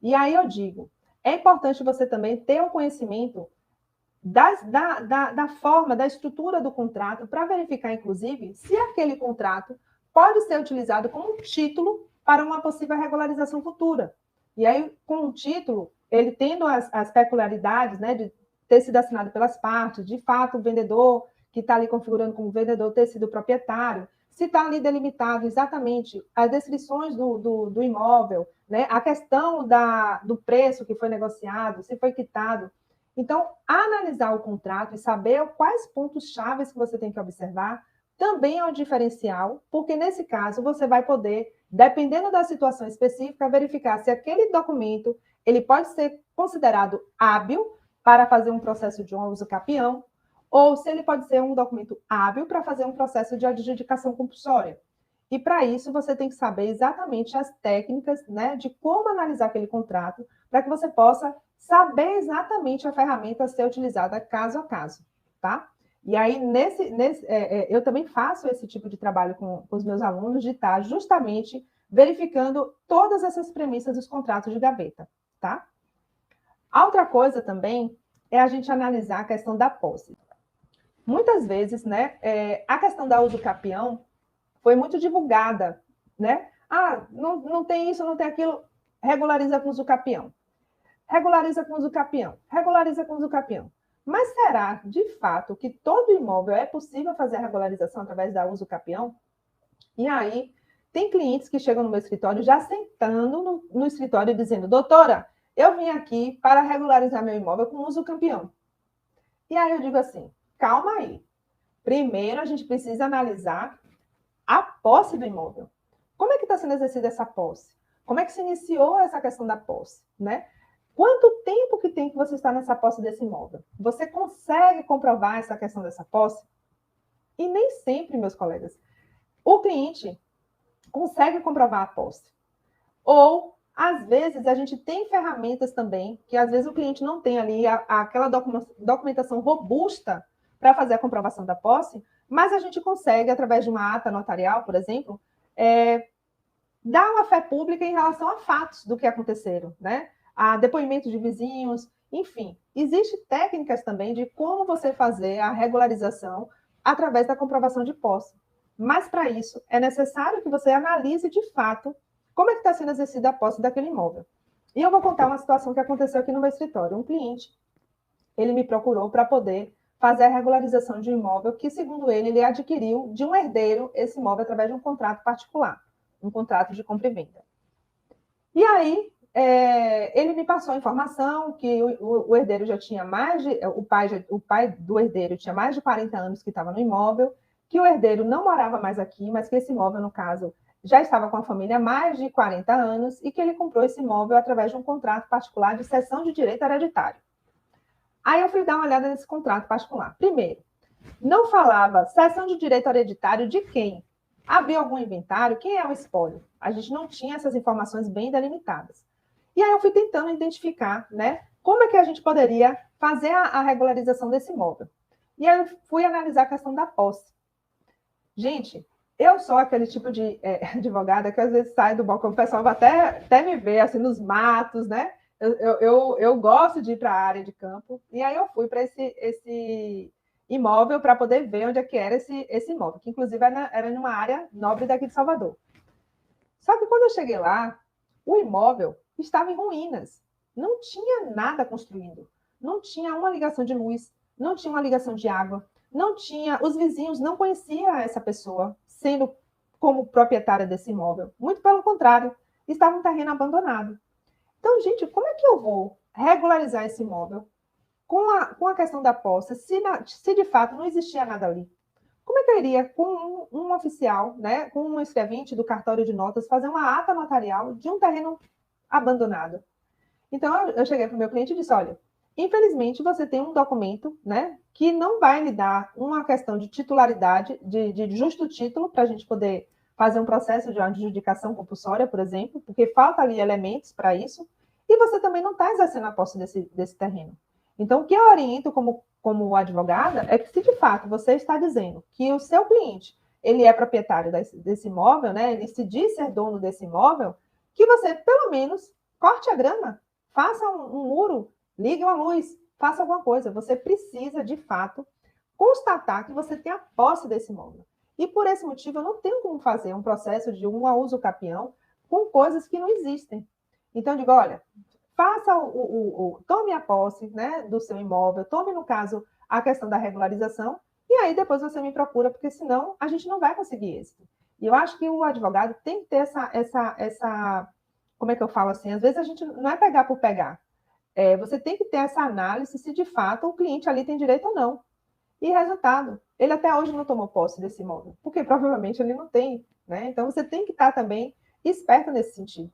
E aí eu digo, é importante você também ter um conhecimento da forma, da estrutura do contrato, para verificar, inclusive, se aquele contrato pode ser utilizado como título para uma possível regularização futura. E aí, com o título, ele tendo as peculiaridades, né, de ter sido assinado pelas partes, de fato, o vendedor que está ali configurando como vendedor ter sido proprietário, se está ali delimitado exatamente as descrições do imóvel, né, a questão do preço que foi negociado, se foi quitado. Então, analisar o contrato e saber quais pontos chaves que você tem que observar também é um diferencial, porque nesse caso você vai poder, dependendo da situação específica, verificar se aquele documento ele pode ser considerado hábil para fazer um processo de uso capião, ou se ele pode ser um documento hábil para fazer um processo de adjudicação compulsória. E para isso você tem que saber exatamente as técnicas, né, de como analisar aquele contrato, para que você possa saber exatamente a ferramenta a ser utilizada caso a caso, tá? E aí, eu também faço esse tipo de trabalho com os meus alunos, de estar justamente verificando todas essas premissas dos contratos de gaveta, tá? A outra coisa também é a gente analisar a questão da posse. Muitas vezes, né, a questão da uso capião foi muito divulgada, né? Ah, não tem isso, não tem aquilo, regulariza com uso capião. Regulariza com uso capião. Regulariza com uso capião. Mas será, de fato, que todo imóvel é possível fazer a regularização através da uso capião? E aí, tem clientes que chegam no meu escritório já sentando no escritório dizendo, doutora, eu vim aqui para regularizar meu imóvel com uso campeão. E aí eu digo assim, calma aí. Primeiro, a gente precisa analisar a posse do imóvel. Como é que está sendo exercida essa posse? Como é que se iniciou essa questão da posse, né? Quanto tempo que tem que você está nessa posse desse imóvel? Você consegue comprovar essa questão dessa posse? E nem sempre, meus colegas, o cliente consegue comprovar a posse. Ou, às vezes, a gente tem ferramentas também, que às vezes o cliente não tem ali aquela documentação robusta para fazer a comprovação da posse, mas a gente consegue, através de uma ata notarial, por exemplo, dar uma fé pública em relação a fatos do que aconteceram, né? A depoimentos de vizinhos, enfim. Existem técnicas também de como você fazer a regularização através da comprovação de posse. Mas, para isso, é necessário que você analise, de fato, como é que está sendo exercida a posse daquele imóvel. E eu vou contar uma situação que aconteceu aqui no meu escritório. Um cliente, ele me procurou para poder fazer a regularização de um imóvel que, segundo ele adquiriu de um herdeiro esse imóvel através de um contrato particular, um contrato de compra e venda. E aí, ele me passou a informação que o herdeiro já tinha o pai do herdeiro tinha mais de 40 anos que estava no imóvel, que o herdeiro não morava mais aqui, mas que esse imóvel, no caso, já estava com a família há mais de 40 anos e que ele comprou esse imóvel através de um contrato particular de cessão de direito hereditário. Aí eu fui dar uma olhada nesse contrato particular. Primeiro, não falava cessão de direito hereditário de quem? Havia algum inventário? Quem é o espólio? A gente não tinha essas informações bem delimitadas. E aí eu fui tentando identificar, né, como é que a gente poderia fazer a regularização desse imóvel. E aí eu fui analisar a questão da posse. Gente, eu sou aquele tipo de advogada que às vezes sai do balcão, o pessoal vai até me ver assim nos matos, né? Eu gosto de ir para a área de campo, e aí eu fui para esse imóvel para poder ver onde é que era esse imóvel, que inclusive era numa área nobre daqui de Salvador. Só que quando eu cheguei lá, o imóvel estava em ruínas, não tinha nada construído, não tinha uma ligação de luz, não tinha uma ligação de água, não tinha, os vizinhos não conheciam essa pessoa sendo como proprietária desse imóvel, muito pelo contrário, estava um terreno abandonado. Então, gente, como é que eu vou regularizar esse imóvel com a questão da posse, se de fato não existia nada ali? Como é que eu iria, com um oficial, né, com um escrevente do cartório de notas, fazer uma ata notarial de um terreno abandonado? Então, eu cheguei para o meu cliente e disse, olha, infelizmente, você tem um documento, né, que não vai lhe dar uma questão de titularidade, de justo título, para a gente poder fazer um processo de adjudicação compulsória, por exemplo, porque falta ali elementos para isso, e você também não está exercendo a posse desse terreno. Então, o que eu oriento como advogada é que, se de fato você está dizendo que o seu cliente ele é proprietário desse imóvel, né, ele se diz ser dono desse imóvel, que você, pelo menos, corte a grama, faça um muro, ligue uma luz, faça alguma coisa. Você precisa, de fato, constatar que você tem a posse desse imóvel. E por esse motivo, eu não tenho como fazer um processo de um a uso capião com coisas que não existem. Então, eu digo, olha, faça tome a posse, né, do seu imóvel, tome, no caso, a questão da regularização, e aí depois você me procura, porque senão a gente não vai conseguir êxito. E eu acho que o advogado tem que ter essa como é que eu falo assim? Às vezes a gente não é pegar por pegar. Você tem que ter essa análise se de fato o cliente ali tem direito ou não. E resultado, ele até hoje não tomou posse desse imóvel, porque provavelmente ele não tem, né? Então você tem que estar também esperto nesse sentido.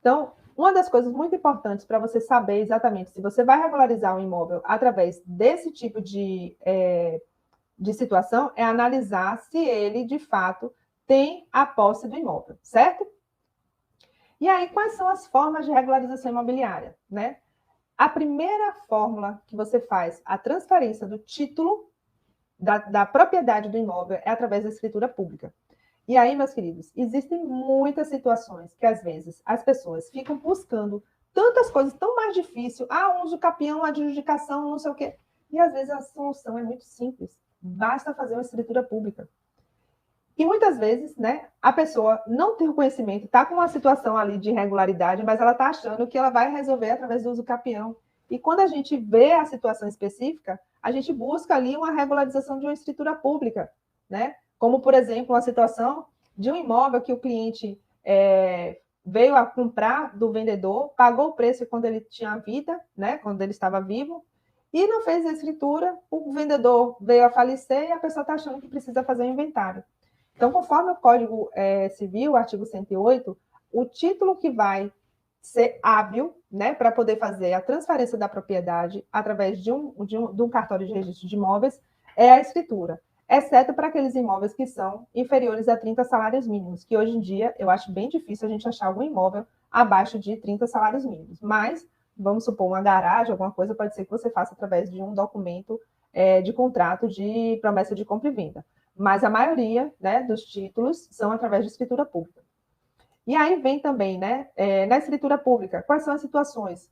Então, uma das coisas muito importantes para você saber exatamente se você vai regularizar um imóvel através desse tipo de situação é analisar se ele, de fato, tem a posse do imóvel, certo? E aí, quais são as formas de regularização imobiliária, né? A primeira fórmula que você faz, a transferência do título da propriedade do imóvel é através da escritura pública. E aí, meus queridos, existem muitas situações que, às vezes, as pessoas ficam buscando tantas coisas tão mais difíceis, uso capião, adjudicação, não sei o quê. E, às vezes, a solução é muito simples. Basta fazer uma escritura pública. E muitas vezes, né, a pessoa não tem o conhecimento, está com uma situação ali de irregularidade, mas ela está achando que ela vai resolver através do uso capião. E quando a gente vê a situação específica, a gente busca ali uma regularização de uma escritura pública, né? Como, por exemplo, a situação de um imóvel que o cliente veio a comprar do vendedor, pagou o preço quando ele tinha vida, né, quando ele estava vivo, e não fez a escritura, o vendedor veio a falecer e a pessoa está achando que precisa fazer o inventário. Então, conforme o Código Civil, artigo 108, o título que vai ser hábil, né, para poder fazer a transferência da propriedade através de um cartório de registro de imóveis é a escritura, exceto para aqueles imóveis que são inferiores a 30 salários mínimos, que hoje em dia eu acho bem difícil a gente achar algum imóvel abaixo de 30 salários mínimos. Mas, vamos supor, uma garagem, alguma coisa, pode ser que você faça através de um documento de contrato de promessa de compra e venda. Mas a maioria, né, dos títulos são através de escritura pública. E aí vem também, né, na escritura pública, quais são as situações?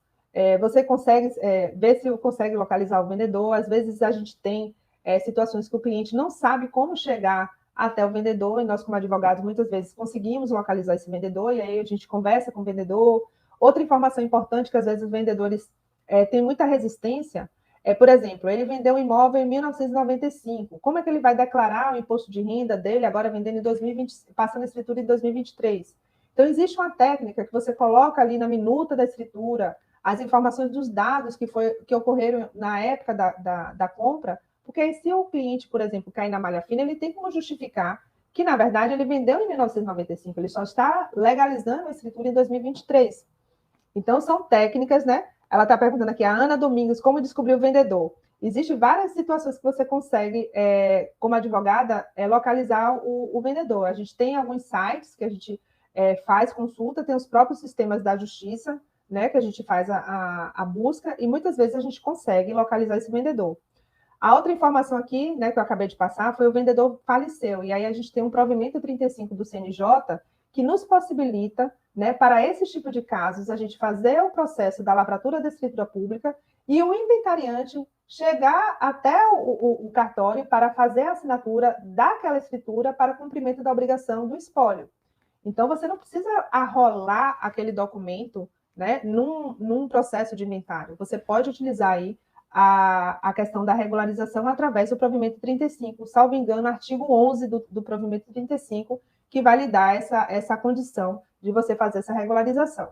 Você consegue ver se consegue localizar o vendedor. Às vezes a gente tem situações que o cliente não sabe como chegar até o vendedor, e nós, como advogados, muitas vezes conseguimos localizar esse vendedor, e aí a gente conversa com o vendedor. Outra informação importante que às vezes os vendedores têm muita resistência por exemplo, ele vendeu um imóvel em 1995. Como é que ele vai declarar o imposto de renda dele agora vendendo em 2020, passando a escritura em 2023? Então, existe uma técnica que você coloca ali na minuta da escritura as informações dos dados que ocorreram na época da compra, porque aí, se o cliente, por exemplo, cair na malha fina, ele tem como justificar que, na verdade, ele vendeu em 1995, ele só está legalizando a escritura em 2023. Então, são técnicas, né? Ela está perguntando aqui, a Ana Domingos, como descobrir o vendedor? Existem várias situações que você consegue, como advogada, localizar o vendedor. A gente tem alguns sites que a gente faz consulta, tem os próprios sistemas da justiça, né, que a gente faz a busca, e muitas vezes a gente consegue localizar esse vendedor. A outra informação aqui, né, que eu acabei de passar, foi o vendedor faleceu, e aí a gente tem um provimento 35 do CNJ que nos possibilita, né, para esse tipo de casos, a gente fazer o processo da lavratura da escritura pública e o inventariante chegar até o cartório para fazer a assinatura daquela escritura para cumprimento da obrigação do espólio. Então, você não precisa arrolar aquele documento, né, num processo de inventário. Você pode utilizar aí a questão da regularização através do provimento 35, salvo engano, artigo 11 do provimento 35, que vai lhe dar essa condição de você fazer essa regularização.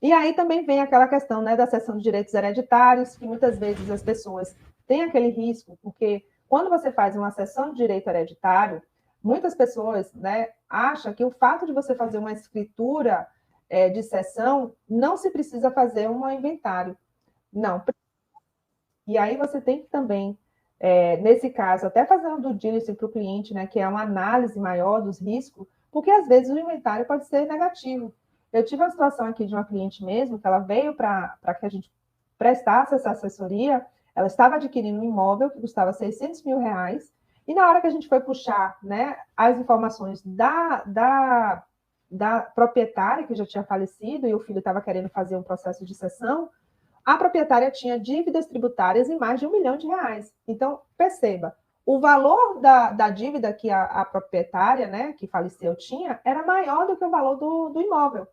E aí também vem aquela questão, né, da cessão de direitos hereditários, que muitas vezes as pessoas têm aquele risco, porque quando você faz uma cessão de direito hereditário, muitas pessoas, né, acham que o fato de você fazer uma escritura de cessão, não se precisa fazer um inventário. Não. E aí você tem que também, nesse caso, até fazer um due diligence para o cliente, né, que é uma análise maior dos riscos, porque às vezes o inventário pode ser negativo. Eu tive uma situação aqui de uma cliente mesmo, que ela veio para que a gente prestasse essa assessoria, ela estava adquirindo um imóvel que custava 600 mil reais, e na hora que a gente foi puxar, né, as informações da proprietária, que já tinha falecido, e o filho estava querendo fazer um processo de cessão, a proprietária tinha dívidas tributárias em mais de R$1 milhão. Então, perceba, o valor da dívida que a proprietária, né, que faleceu, tinha, era maior do que o valor do imóvel.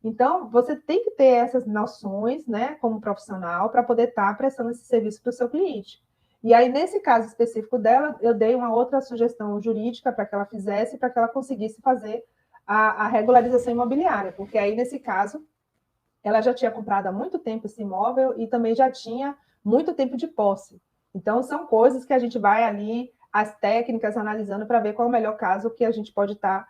Então, você tem que ter essas noções, né, como profissional, para poder estar prestando esse serviço para o seu cliente. E aí, nesse caso específico dela, eu dei uma outra sugestão jurídica para que ela fizesse, para que ela conseguisse fazer a regularização imobiliária, porque aí, nesse caso, ela já tinha comprado há muito tempo esse imóvel e também já tinha muito tempo de posse. Então, são coisas que a gente vai ali, as técnicas, analisando para ver qual é o melhor caso que a gente pode estar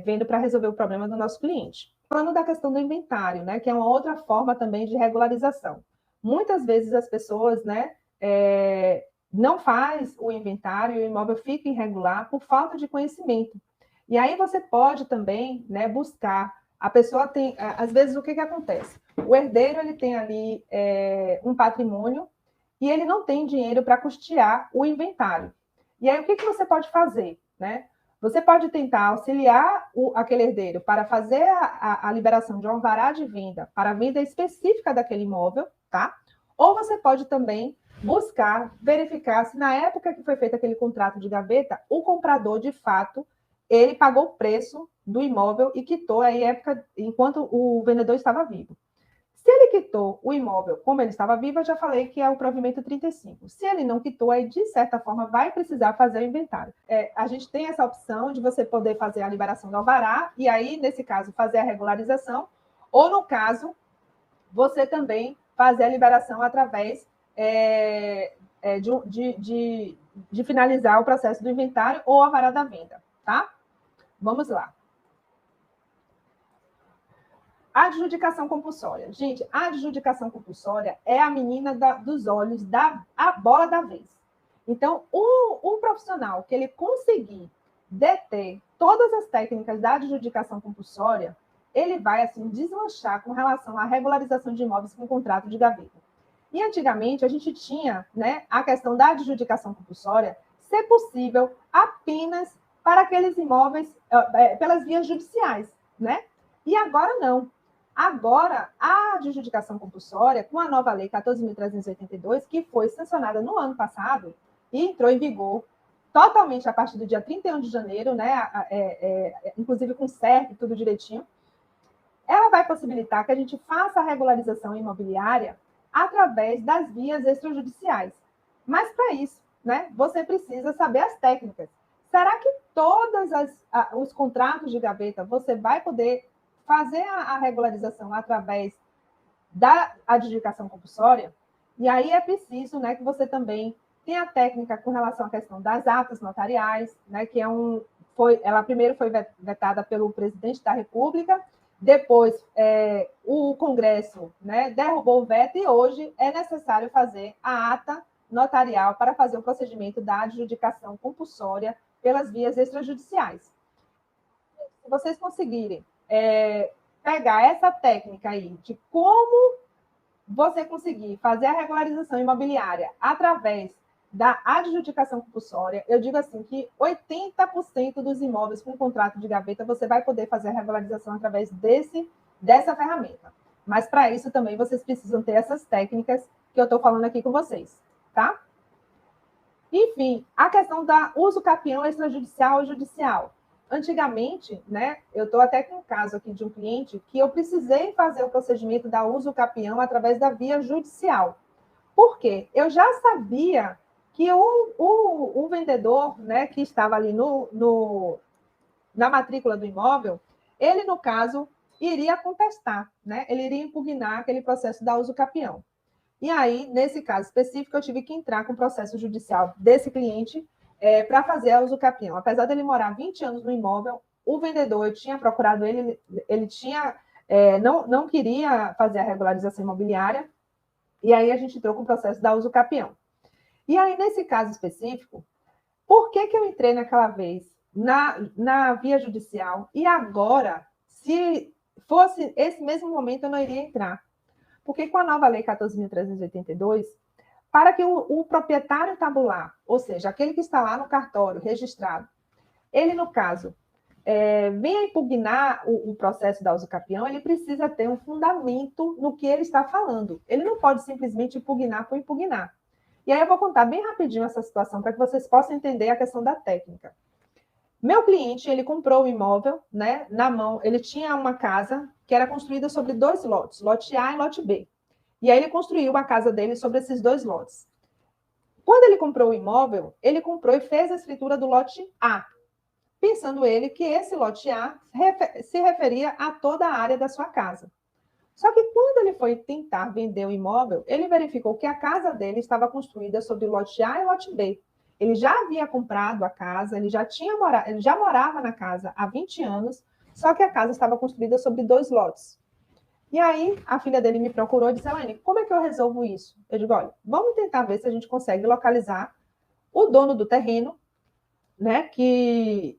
vendo para resolver o problema do nosso cliente. Falando da questão do inventário, né, que é uma outra forma também de regularização. Muitas vezes as pessoas, né, não faz o inventário e o imóvel fica irregular por falta de conhecimento. E aí você pode também, né, buscar. A pessoa tem, às vezes, o que acontece? O herdeiro ele tem ali um patrimônio e ele não tem dinheiro para custear o inventário. E aí o que você pode fazer, né? Você pode tentar auxiliar aquele herdeiro para fazer a liberação de um alvará de venda para a venda específica daquele imóvel, tá? Ou você pode também buscar verificar se na época que foi feito aquele contrato de gaveta, o comprador, de fato, ele pagou o preço do imóvel e quitou a época enquanto o vendedor estava vivo. Se ele quitou o imóvel como ele estava vivo, eu já falei que é o provimento 35. Se ele não quitou, aí, de certa forma, vai precisar fazer o inventário. A gente tem essa opção de você poder fazer a liberação do alvará e aí, nesse caso, fazer a regularização, ou, no caso, você também fazer a liberação através de finalizar o processo do inventário ou alvará da venda, tá? Vamos lá. Adjudicação compulsória. Gente, a adjudicação compulsória é a menina dos olhos, a bola da vez. Então, o profissional que ele conseguir deter todas as técnicas da adjudicação compulsória, ele vai, assim, deslanchar com relação à regularização de imóveis com contrato de gaveta. E, antigamente, a gente tinha, né, a questão da adjudicação compulsória ser possível apenas para aqueles imóveis, pelas vias judiciais, né? E agora não. Agora, a adjudicação compulsória, com a nova lei 14.382, que foi sancionada no ano passado e entrou em vigor totalmente a partir do dia 31 de janeiro, né, inclusive com CERP, tudo direitinho, ela vai possibilitar que a gente faça a regularização imobiliária através das vias extrajudiciais. Mas, para isso, né, você precisa saber as técnicas. Será que todos os contratos de gaveta você vai poder fazer a regularização através da adjudicação compulsória? E aí é preciso, né, que você também tenha a técnica com relação à questão das atas notariais, né, que ela primeiro foi vetada pelo presidente da República, depois o Congresso, né, derrubou o veto e hoje é necessário fazer a ata notarial para fazer o procedimento da adjudicação compulsória pelas vias extrajudiciais. Se vocês conseguirem pegar essa técnica aí de como você conseguir fazer a regularização imobiliária através da adjudicação compulsória, eu digo assim que 80% dos imóveis com contrato de gaveta você vai poder fazer a regularização através dessa ferramenta. Mas para isso também vocês precisam ter essas técnicas que eu estou falando aqui com vocês, tá? Enfim, a questão da uso capião extrajudicial e judicial. Antigamente, né, eu estou até com um caso aqui de um cliente que eu precisei fazer o procedimento da uso capião através da via judicial. Por quê? Eu já sabia que o vendedor, né, que estava ali na matrícula do imóvel, ele, no caso, iria contestar, né? Ele iria impugnar aquele processo da uso capião. E aí, nesse caso específico, eu tive que entrar com o processo judicial desse cliente para fazer a uso capião. Apesar dele morar 20 anos no imóvel, o vendedor, eu tinha procurado ele não queria fazer a regularização imobiliária, e aí a gente entrou com o processo da uso capião. E aí, nesse caso específico, por que eu entrei naquela vez na via judicial e agora, se fosse esse mesmo momento, eu não iria entrar? Porque com a nova lei 14.382, para que o proprietário tabular, ou seja, aquele que está lá no cartório registrado, ele, no caso, venha impugnar o processo da usucapião, ele precisa ter um fundamento no que ele está falando. Ele não pode simplesmente impugnar por impugnar. E aí eu vou contar bem rapidinho essa situação para que vocês possam entender a questão da técnica. Meu cliente, ele comprou o imóvel, né, na mão, ele tinha uma casa que era construída sobre 2 lotes, lote A e lote B. E aí ele construiu a casa dele sobre esses 2 lotes. Quando ele comprou o imóvel, ele comprou e fez a escritura do lote A, pensando ele que esse lote A se referia a toda a área da sua casa. Só que quando ele foi tentar vender o imóvel, ele verificou que a casa dele estava construída sobre o lote A e o lote B. Ele já havia comprado a casa, ele já morava na casa há 20 anos, só que a casa estava construída sobre 2 lotes. E aí, a filha dele me procurou e disse, Elaine, como é que eu resolvo isso? Eu digo, olha, vamos tentar ver se a gente consegue localizar o dono do terreno, né, que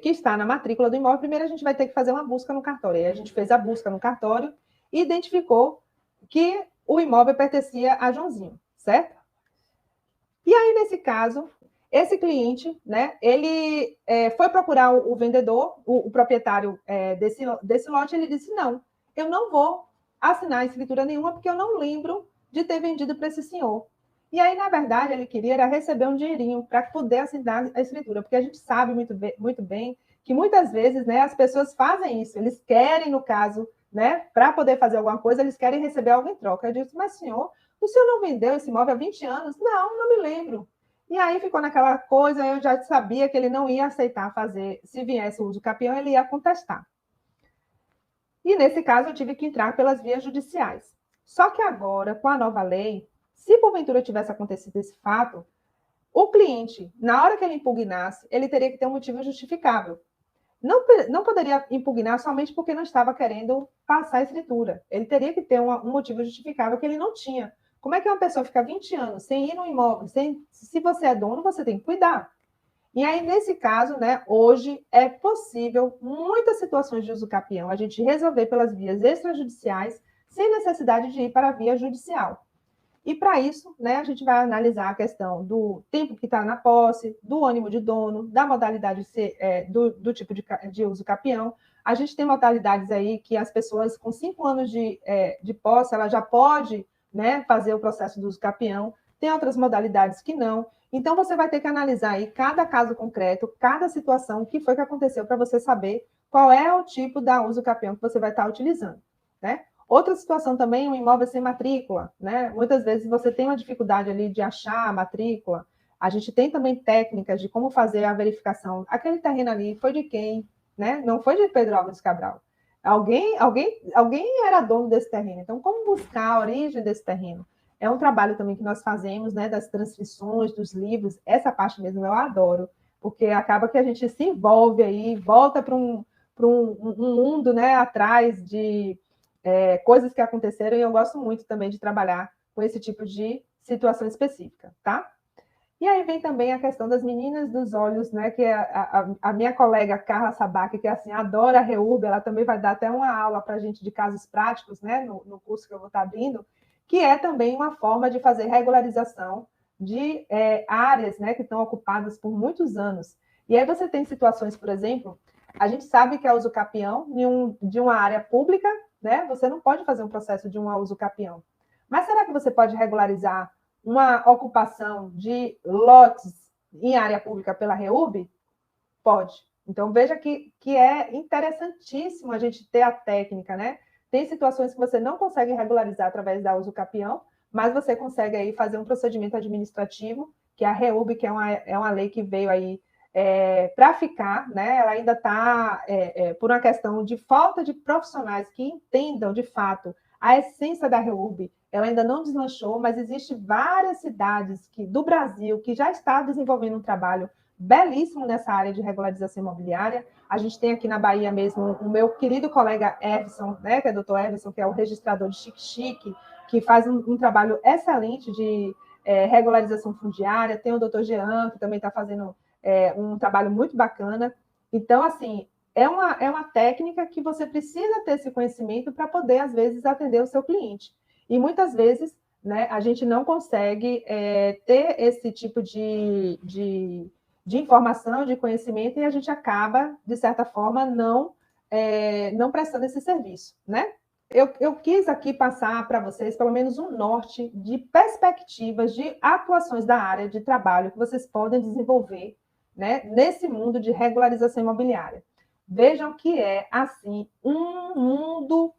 está na matrícula do imóvel. Primeiro, a gente vai ter que fazer uma busca no cartório. Aí a gente fez a busca no cartório e identificou que o imóvel pertencia a Joãozinho, certo? E aí, nesse caso, esse cliente, né, ele foi procurar o vendedor, o proprietário desse lote, ele disse, não, eu não vou assinar escritura nenhuma, porque eu não lembro de ter vendido para esse senhor. E aí, na verdade, ele queria era receber um dinheirinho para poder assinar a escritura, porque a gente sabe muito bem que muitas vezes, né, as pessoas fazem isso, eles querem, no caso, né, para poder fazer alguma coisa, eles querem receber algo em troca. Eu disse, mas senhor, o senhor não vendeu esse imóvel há 20 anos? Não, não me lembro. E aí ficou naquela coisa, eu já sabia que ele não ia aceitar fazer, se viesse o uso capião, ele ia contestar. E nesse caso eu tive que entrar pelas vias judiciais. Só que agora, com a nova lei, se porventura tivesse acontecido esse fato, o cliente, na hora que ele impugnasse, ele teria que ter um motivo justificável. Não poderia impugnar somente porque não estava querendo passar a escritura. Ele teria que ter um motivo justificável que ele não tinha. Como é que uma pessoa fica 20 anos sem ir no imóvel? Se você é dono, você tem que cuidar. E aí, nesse caso, né, hoje é possível, muitas situações de uso capião, a gente resolver pelas vias extrajudiciais, sem necessidade de ir para a via judicial. E para isso, né, a gente vai analisar a questão do tempo que está na posse, do ânimo de dono, da modalidade do tipo de uso capião. A gente tem modalidades aí que as pessoas com 5 anos de posse, ela já pode, né, fazer o processo do uso capião. Tem outras modalidades que não. Então, você vai ter que analisar aí cada caso concreto, cada situação, o que foi que aconteceu, para você saber qual é o tipo da uso capião que você vai estar utilizando, né? Outra situação também, um imóvel sem matrícula, né? Muitas vezes você tem uma dificuldade ali de achar a matrícula. A gente tem também técnicas de como fazer a verificação. Aquele terreno ali foi de quem, né? Não foi de Pedro Álvares Cabral. Alguém era dono desse terreno. Então, como buscar a origem desse terreno? É um trabalho também que nós fazemos, né? Das transcrições, dos livros. Essa parte mesmo eu adoro, porque acaba que a gente se envolve aí, volta para um mundo, né? Atrás de coisas que aconteceram, e eu gosto muito também de trabalhar com esse tipo de situação específica, tá? E aí vem também a questão das meninas dos olhos, né? Que a minha colega Carla Sabac, que assim, adora a REURB, ela também vai dar até uma aula para a gente de casos práticos, né? No curso que eu vou estar abrindo, que é também uma forma de fazer regularização de áreas, né? Que estão ocupadas por muitos anos. E aí você tem situações, por exemplo, a gente sabe que a usucapião de uma área pública, né? Você não pode fazer um processo de um usucapião. Mas será que você pode regularizar uma ocupação de lotes em área pública pela REURB? Pode. Então, veja que é interessantíssimo a gente ter a técnica, né? Tem situações que você não consegue regularizar através da usucapião, mas você consegue aí fazer um procedimento administrativo, que é a REURB, que é uma lei que veio aí para ficar, né? Ela ainda está, por uma questão de falta de profissionais que entendam, de fato, a essência da REURB, ela ainda não deslanchou, mas existem várias cidades do Brasil que já estão desenvolvendo um trabalho belíssimo nessa área de regularização imobiliária. A gente tem aqui na Bahia mesmo o meu querido colega Everson, né, que é o doutor Everson, que é o registrador de Xique-Xique, que faz um trabalho excelente de regularização fundiária. Tem o doutor Jean, que também está fazendo um trabalho muito bacana. Então, assim, é uma técnica que você precisa ter esse conhecimento para poder, às vezes, atender o seu cliente. E muitas vezes, né, a gente não consegue ter esse tipo de de informação, de conhecimento, e a gente acaba, de certa forma, não prestando esse serviço, né? Eu quis aqui passar para vocês, pelo menos, um norte de perspectivas de atuações da área de trabalho que vocês podem desenvolver, né, nesse mundo de regularização imobiliária. Vejam que é, assim, um mundo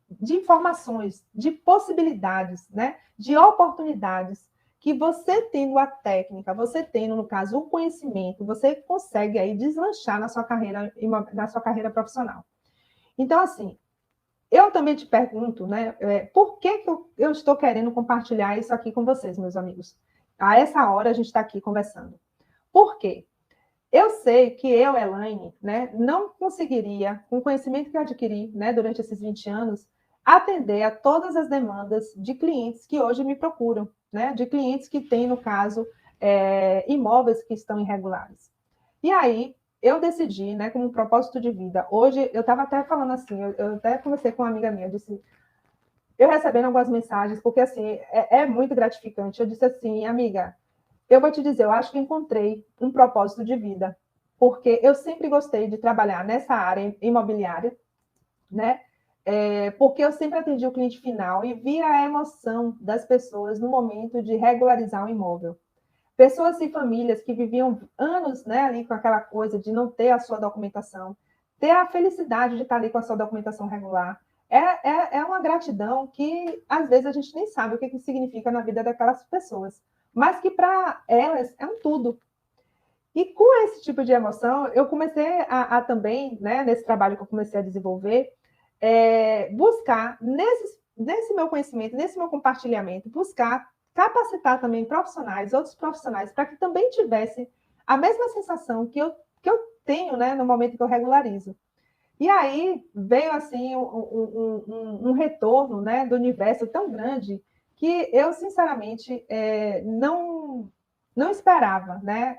de informações, de possibilidades, né, de oportunidades, que você tendo a técnica, você tendo, no caso, o conhecimento, você consegue aí deslanchar na sua carreira profissional. Então, assim, eu também te pergunto, né, por que eu estou querendo compartilhar isso aqui com vocês, meus amigos? A essa hora a gente está aqui conversando. Por quê? Eu sei que eu, Elaine, né, não conseguiria, com o conhecimento que eu adquiri, né, durante esses 20 anos, atender a todas as demandas de clientes que hoje me procuram, né, de clientes que têm, no caso, imóveis que estão irregulares. E aí, eu decidi, né, como um propósito de vida. Hoje, eu estava até falando assim, eu até conversei com uma amiga minha, eu disse, eu recebendo algumas mensagens, porque assim, é muito gratificante. Eu disse assim, amiga, eu vou te dizer, eu acho que encontrei um propósito de vida, porque eu sempre gostei de trabalhar nessa área imobiliária, né? Porque eu sempre atendi o cliente final e via a emoção das pessoas no momento de regularizar um imóvel. Pessoas e famílias que viviam anos, né, ali com aquela coisa de não ter a sua documentação, ter a felicidade de estar ali com a sua documentação regular, é uma gratidão que, às vezes, a gente nem sabe o que significa na vida daquelas pessoas, mas que, para elas, é um tudo. E com esse tipo de emoção, eu comecei a também, né, nesse trabalho que eu comecei a desenvolver, buscar, nesse meu conhecimento, nesse meu compartilhamento, buscar capacitar também profissionais, outros profissionais, para que também tivessem a mesma sensação que eu tenho, né, no momento que eu regularizo. E aí veio assim um retorno, né, do universo tão grande que eu, sinceramente, não esperava, né?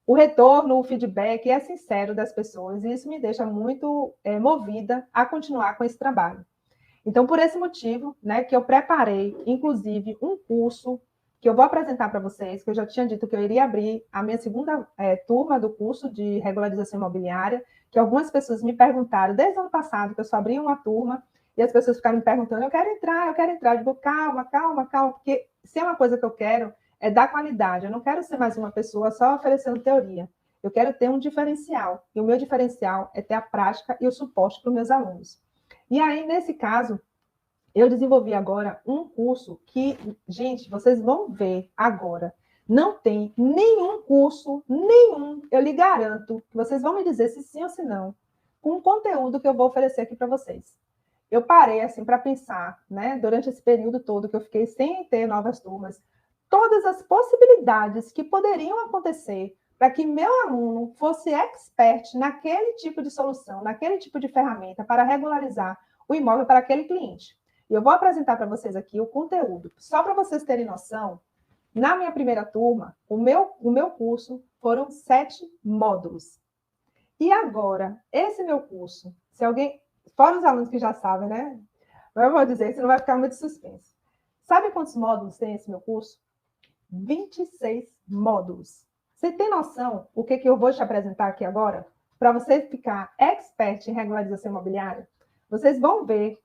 O retorno, o feedback é sincero das pessoas, e isso me deixa muito movida a continuar com esse trabalho. Então, por esse motivo, né, que eu preparei, inclusive, um curso que eu vou apresentar para vocês, que eu já tinha dito que eu iria abrir a minha segunda turma do curso de regularização imobiliária, que algumas pessoas me perguntaram desde o ano passado, que eu só abri uma turma, e as pessoas ficaram me perguntando, eu quero entrar. Eu digo, calma, porque se é uma coisa que eu quero, é dar qualidade. Eu não quero ser mais uma pessoa só oferecendo teoria. Eu quero ter um diferencial, e o meu diferencial é ter a prática e o suporte para os meus alunos. E aí, nesse caso, eu desenvolvi agora um curso que, gente, vocês vão ver agora, não tem nenhum curso, nenhum, eu lhe garanto, que vocês vão me dizer se sim ou se não, com o conteúdo que eu vou oferecer aqui para vocês. Eu parei, assim, para pensar, né, durante esse período todo que eu fiquei sem ter novas turmas, todas as possibilidades que poderiam acontecer para que meu aluno fosse expert naquele tipo de solução, naquele tipo de ferramenta para regularizar o imóvel para aquele cliente. E eu vou apresentar para vocês aqui o conteúdo. Só para vocês terem noção, na minha primeira turma, o meu curso foram 7 módulos. E agora, esse meu curso, se alguém, fora os alunos que já sabem, né? Mas eu vou dizer, senão vai ficar muito suspense. Sabe quantos módulos tem esse meu curso? 26 módulos. Você tem noção o que eu vou te apresentar aqui agora? Para você ficar expert em regularização imobiliária? Vocês vão ver,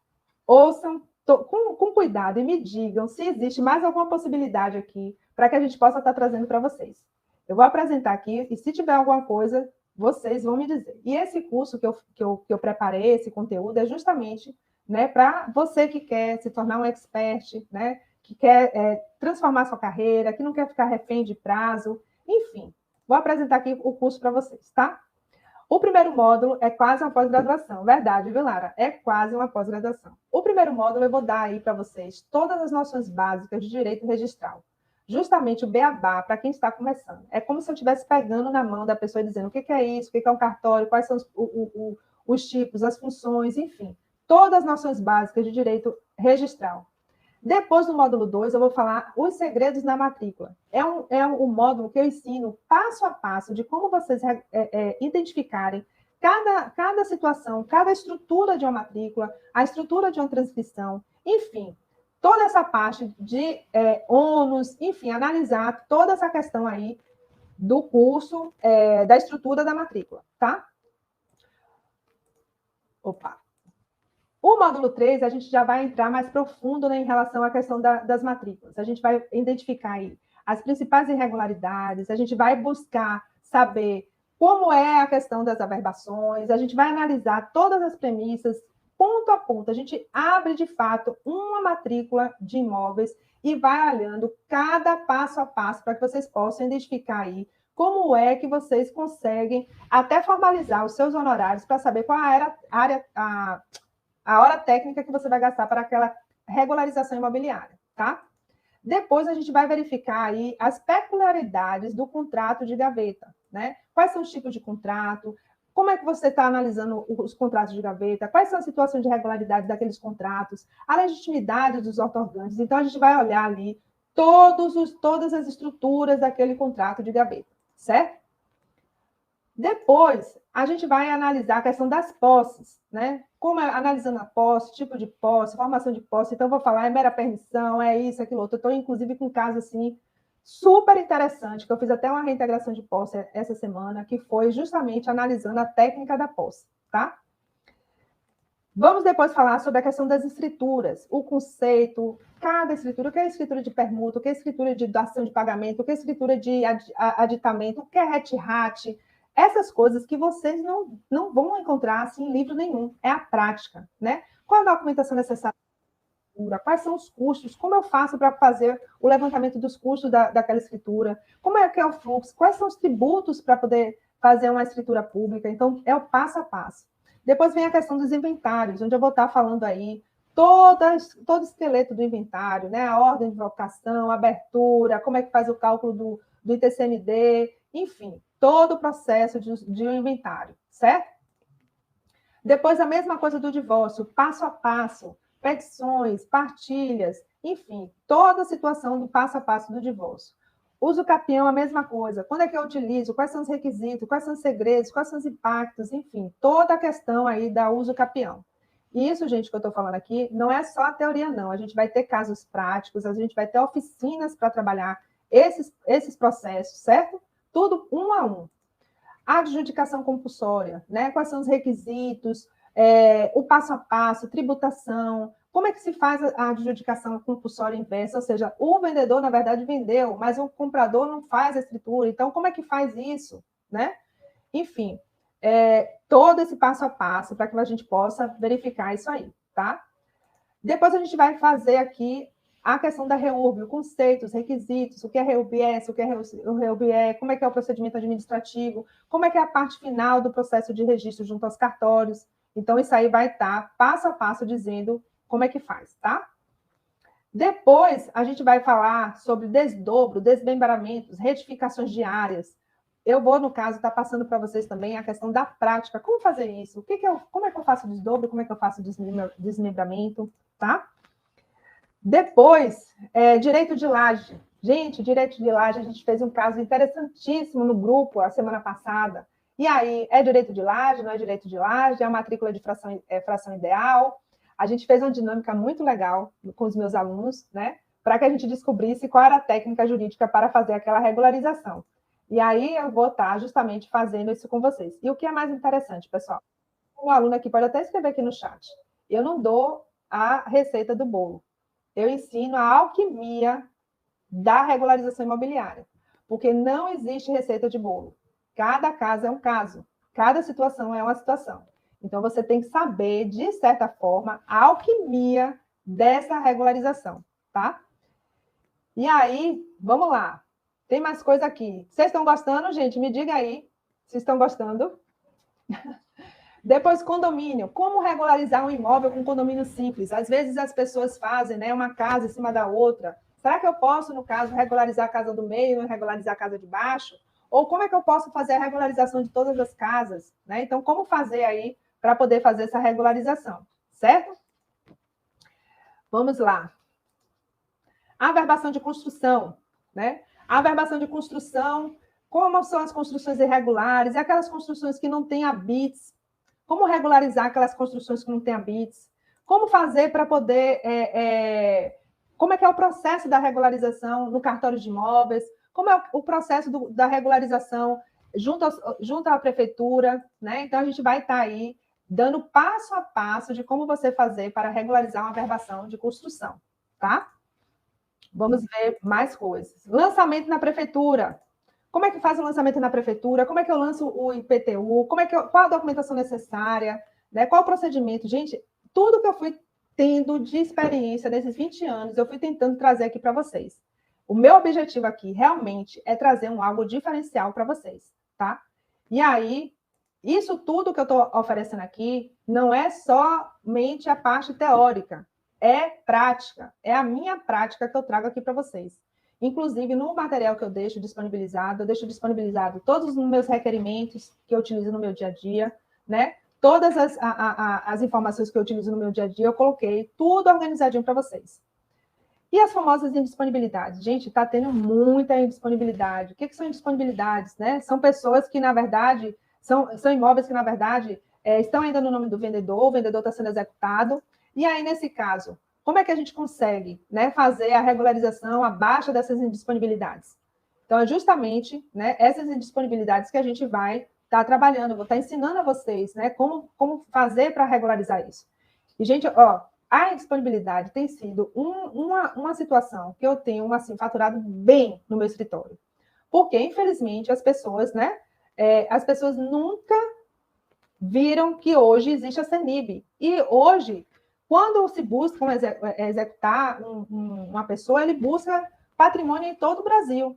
ouçam com cuidado e me digam se existe mais alguma possibilidade aqui para que a gente possa estar trazendo para vocês. Eu vou apresentar aqui e se tiver alguma coisa, vocês vão me dizer. E esse curso que eu preparei, esse conteúdo, é justamente, né, para você que quer se tornar um expert, né, que quer transformar sua carreira, que não quer ficar refém de prazo, enfim. Vou apresentar aqui o curso para vocês, tá? O primeiro módulo é quase uma pós-graduação. Verdade, viu, Lara? É quase uma pós-graduação. O primeiro módulo eu vou dar aí para vocês todas as noções básicas de direito registral. Justamente o beabá para quem está começando. É como se eu estivesse pegando na mão da pessoa e dizendo o que é isso, o que é um cartório, quais são os tipos, as funções, enfim. Todas as noções básicas de direito registral. Depois, no módulo 2, eu vou falar os segredos na matrícula. É um módulo que eu ensino passo a passo de como vocês identificarem cada situação, cada estrutura de uma matrícula, a estrutura de uma transcrição, enfim, toda essa parte de ônus, enfim, analisar toda essa questão aí do curso da estrutura da matrícula, tá? Opa! O módulo 3, a gente já vai entrar mais profundo, né, em relação à questão das matrículas. A gente vai identificar aí as principais irregularidades, a gente vai buscar saber como é a questão das averbações, a gente vai analisar todas as premissas, ponto a ponto. A gente abre, de fato, uma matrícula de imóveis e vai olhando cada passo a passo para que vocês possam identificar aí como é que vocês conseguem até formalizar os seus honorários para saber qual a hora técnica que você vai gastar para aquela regularização imobiliária, tá? Depois a gente vai verificar aí as peculiaridades do contrato de gaveta, né? Quais são os tipos de contrato, como é que você está analisando os contratos de gaveta, quais são as situações de regularidade daqueles contratos, a legitimidade dos outorgantes. Então, a gente vai olhar ali todas as estruturas daquele contrato de gaveta, certo? Depois, a gente vai analisar a questão das posses, né? Como analisando a posse, tipo de posse, formação de posse. Então, eu vou falar, é mera permissão, é isso, aquilo outro. Eu estou, inclusive, com um caso, assim, super interessante, que eu fiz até uma reintegração de posse essa semana, que foi justamente analisando a técnica da posse, tá? Vamos depois falar sobre a questão das escrituras, o conceito, cada escritura, o que é escritura de permuta, o que é escritura de dação de pagamento, o que é escritura de aditamento, o que é RET-RAT, essas coisas que vocês não vão encontrar assim, em livro nenhum, é a prática, né? Qual a documentação necessária? Quais são os custos? Como eu faço para fazer o levantamento dos custos daquela escritura? Como é que é o fluxo? Quais são os tributos para poder fazer uma escritura pública? Então, é o passo a passo. Depois vem a questão dos inventários, onde eu vou estar falando aí todo o esqueleto do inventário, né? A ordem de invocação, a abertura, como é que faz o cálculo do ITCMD, enfim, todo o processo de um inventário, certo? Depois, a mesma coisa do divórcio, passo a passo, petições, partilhas, enfim, toda a situação do passo a passo do divórcio. Uso capião, a mesma coisa. Quando é que eu utilizo? Quais são os requisitos? Quais são os segredos? Quais são os impactos? Enfim, toda a questão aí da uso capião. E isso, gente, que eu estou falando aqui, não é só a teoria, não. A gente vai ter casos práticos, a gente vai ter oficinas para trabalhar esses processos, certo? Tudo um a um. A adjudicação compulsória, né? Quais são os requisitos, o passo a passo, tributação, como é que se faz a adjudicação compulsória inversa? Ou seja, o vendedor, na verdade, vendeu, mas o comprador não faz a escritura. Então, como é que faz isso? Né? Enfim, todo esse passo a passo para que a gente possa verificar isso aí, tá? Depois a gente vai fazer aqui a questão da REURB, o conceito, os requisitos, o que é REURB-S, o que é REURB-E, como é que é o procedimento administrativo, como é que é a parte final do processo de registro junto aos cartórios. Então, isso aí vai estar passo a passo dizendo como é que faz, tá? Depois, a gente vai falar sobre desdobro, desmembramentos, retificações diárias. Eu vou, no caso, estar passando para vocês também a questão da prática. Como fazer isso? Como é que eu faço desdobro? Como é que eu faço desmembramento? Tá? Depois, direito de laje. Gente, direito de laje, a gente fez um caso interessantíssimo no grupo a semana passada. E aí, é direito de laje, não é direito de laje? É a matrícula de fração ideal? A gente fez uma dinâmica muito legal com os meus alunos, né? Para que a gente descobrisse qual era a técnica jurídica para fazer aquela regularização. E aí, eu vou estar justamente fazendo isso com vocês. E o que é mais interessante, pessoal? Um aluno aqui pode até escrever aqui no chat. Eu não dou a receita do bolo. Eu ensino a alquimia da regularização imobiliária, porque não existe receita de bolo. Cada caso é um caso, cada situação é uma situação. Então, você tem que saber, de certa forma, a alquimia dessa regularização, tá? E aí, vamos lá. Tem mais coisa aqui. Vocês estão gostando, gente? Me diga aí se estão gostando. Depois, condomínio. Como regularizar um imóvel com condomínio simples? Às vezes as pessoas fazem, né, uma casa em cima da outra. Será que eu posso, no caso, regularizar a casa do meio e regularizar a casa de baixo? Ou como é que eu posso fazer a regularização de todas as casas? Né? Então, como fazer aí para poder fazer essa regularização? Certo? Vamos lá. Averbação de construção. Né? A averbação de construção, como são as construções irregulares, e aquelas construções que não têm habites. Como regularizar aquelas construções que não têm habites? Como fazer para poder... como é que é o processo da regularização no cartório de imóveis? como é o processo da regularização junto à prefeitura, né? Então, a gente vai estar aí dando passo a passo de como você fazer para regularizar uma verbação de construção, tá? Vamos ver mais coisas. Lançamento na prefeitura. Como é que faz o lançamento na prefeitura? Como é que eu lanço o IPTU? Qual a documentação necessária? Né? Qual o procedimento? Gente, tudo que eu fui tendo de experiência nesses 20 anos, eu fui tentando trazer aqui para vocês. O meu objetivo aqui, realmente, é trazer algo diferencial para vocês, tá? E aí, isso tudo que eu estou oferecendo aqui não é somente a parte teórica, é prática, é a minha prática que eu trago aqui para vocês. Inclusive, no material que eu deixo disponibilizado todos os meus requerimentos que eu utilizo no meu dia a dia, né? Todas as informações que eu utilizo no meu dia a dia, eu coloquei tudo organizadinho para vocês. E as famosas indisponibilidades? Gente, está tendo muita indisponibilidade. O que são indisponibilidades, né? São pessoas que, na verdade, são imóveis que, na verdade, estão ainda no nome do vendedor, o vendedor está sendo executado. E aí, nesse caso, como é que a gente consegue, né, fazer a regularização abaixo dessas indisponibilidades? Então, é justamente, né, essas indisponibilidades que a gente vai estar trabalhando, vou estar ensinando a vocês, né, como fazer para regularizar isso. E, gente, ó, a indisponibilidade tem sido uma situação que eu tenho, assim, faturado bem no meu escritório. Porque, infelizmente, as pessoas, né, as pessoas nunca viram que hoje existe a CENIB. E hoje, quando se busca executar uma pessoa, ele busca patrimônio em todo o Brasil.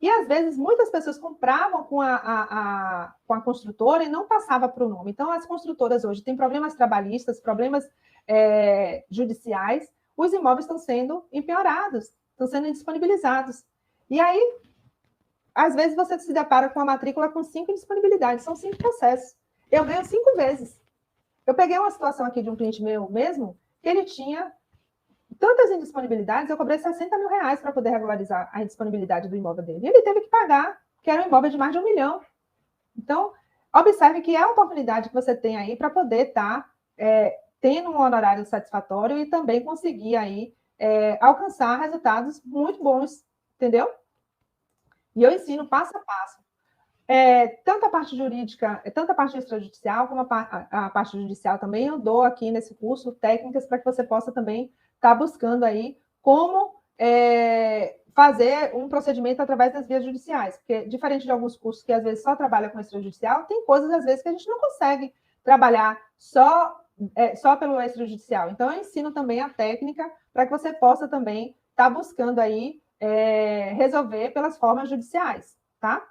E, às vezes, muitas pessoas compravam com a construtora e não passava para o nome. Então, as construtoras hoje têm problemas trabalhistas, problemas judiciais, os imóveis estão sendo empenhorados, estão sendo indisponibilizados. E aí, às vezes, você se depara com a matrícula com 5 indisponibilidades, são 5 processos. Eu ganho 5 vezes. Eu peguei uma situação aqui de um cliente meu mesmo, que ele tinha tantas indisponibilidades, eu cobrei 60 mil reais para poder regularizar a indisponibilidade do imóvel dele. E ele teve que pagar, que era um imóvel de mais de 1 milhão. Então, observe que é a oportunidade que você tem aí para poder estar tendo um honorário satisfatório e também conseguir aí alcançar resultados muito bons, entendeu? E eu ensino passo a passo. Tanto a parte jurídica, tanto a parte extrajudicial, como a parte judicial também, eu dou aqui nesse curso técnicas para que você possa também estar buscando aí como fazer um procedimento através das vias judiciais, porque diferente de alguns cursos que às vezes só trabalham com extrajudicial, tem coisas às vezes que a gente não consegue trabalhar só pelo extrajudicial. Então, eu ensino também a técnica para que você possa também estar buscando aí resolver pelas formas judiciais, tá?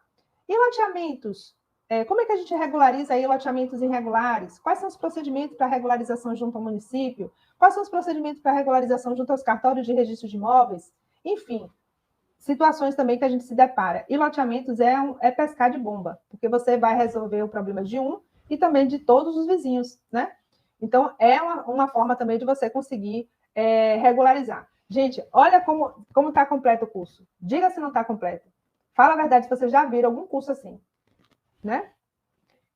E loteamentos? Como é que a gente regulariza aí loteamentos irregulares? Quais são os procedimentos para regularização junto ao município? Quais são os procedimentos para regularização junto aos cartórios de registro de imóveis? Enfim, situações também que a gente se depara. E loteamentos é pescar de bomba, porque você vai resolver o problema de um e também de todos os vizinhos, né? Então, é uma forma também de você conseguir regularizar. Gente, olha como está completo o curso. Diga se não está completo. Fala a verdade se vocês já viram algum curso assim, né?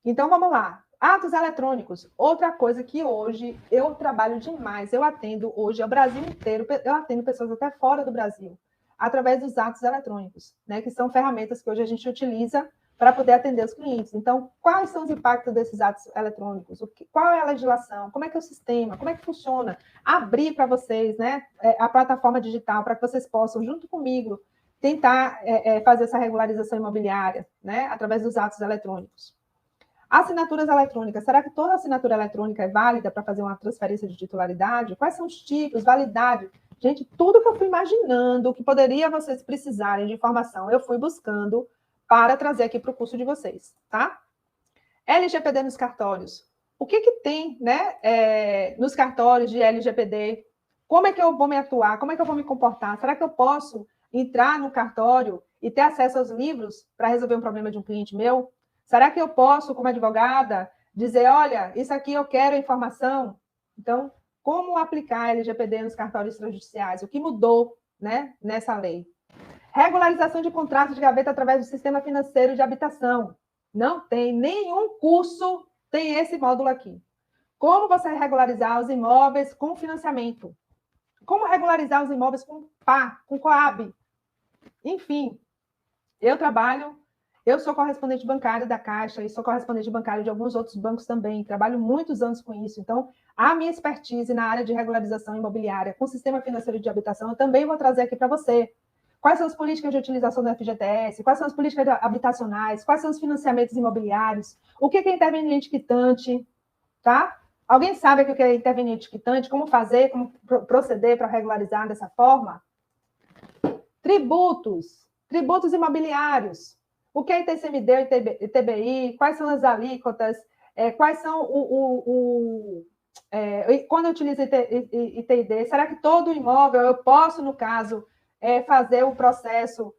Então, vamos lá. Atos eletrônicos. Outra coisa que hoje eu trabalho demais. Eu atendo hoje o Brasil inteiro. Eu atendo pessoas até fora do Brasil, através dos atos eletrônicos, né? Que são ferramentas que hoje a gente utiliza para poder atender os clientes. Então, quais são os impactos desses atos eletrônicos? Qual é a legislação? Como é que é o sistema? Como é que funciona? Abrir para vocês, né? A plataforma digital para que vocês possam, junto comigo, tentar fazer essa regularização imobiliária, né, através dos atos eletrônicos. Assinaturas eletrônicas. Será que toda assinatura eletrônica é válida para fazer uma transferência de titularidade? Quais são os tipos, validade? Gente, tudo que eu fui imaginando que poderia vocês precisarem de informação, eu fui buscando para trazer aqui para o curso de vocês, tá? LGPD nos cartórios. O que tem, né, nos cartórios de LGPD? Como é que eu vou me atuar? Como é que eu vou me comportar? Será que eu posso entrar no cartório e ter acesso aos livros para resolver um problema de um cliente meu? Será que eu posso, como advogada, dizer, olha, isso aqui eu quero informação? Então, como aplicar LGPD nos cartórios extrajudiciais? O que mudou, né, nessa lei? Regularização de contratos de gaveta através do sistema financeiro de habitação. Não tem nenhum curso, tem esse módulo aqui. Como você regularizar os imóveis com financiamento? Como regularizar os imóveis com PA, com Coab? Enfim, Eu sou correspondente bancário da Caixa e sou correspondente bancário de alguns outros bancos também. Trabalho muitos anos com isso. Então, a minha expertise na área de regularização imobiliária com o sistema financeiro de habitação, eu também vou trazer aqui para você. Quais são as políticas de utilização do FGTS? Quais são as políticas habitacionais? Quais são os financiamentos imobiliários? O que é interveniente quitante? Tá? Alguém sabe o que é interveniente quitante? Como fazer? Como proceder para regularizar dessa forma? Tributos imobiliários. O que é ITCMD, ITBI? Quais são as alíquotas? Quais são quando eu utilizo ITID, será que todo imóvel eu posso, no caso, fazer o processo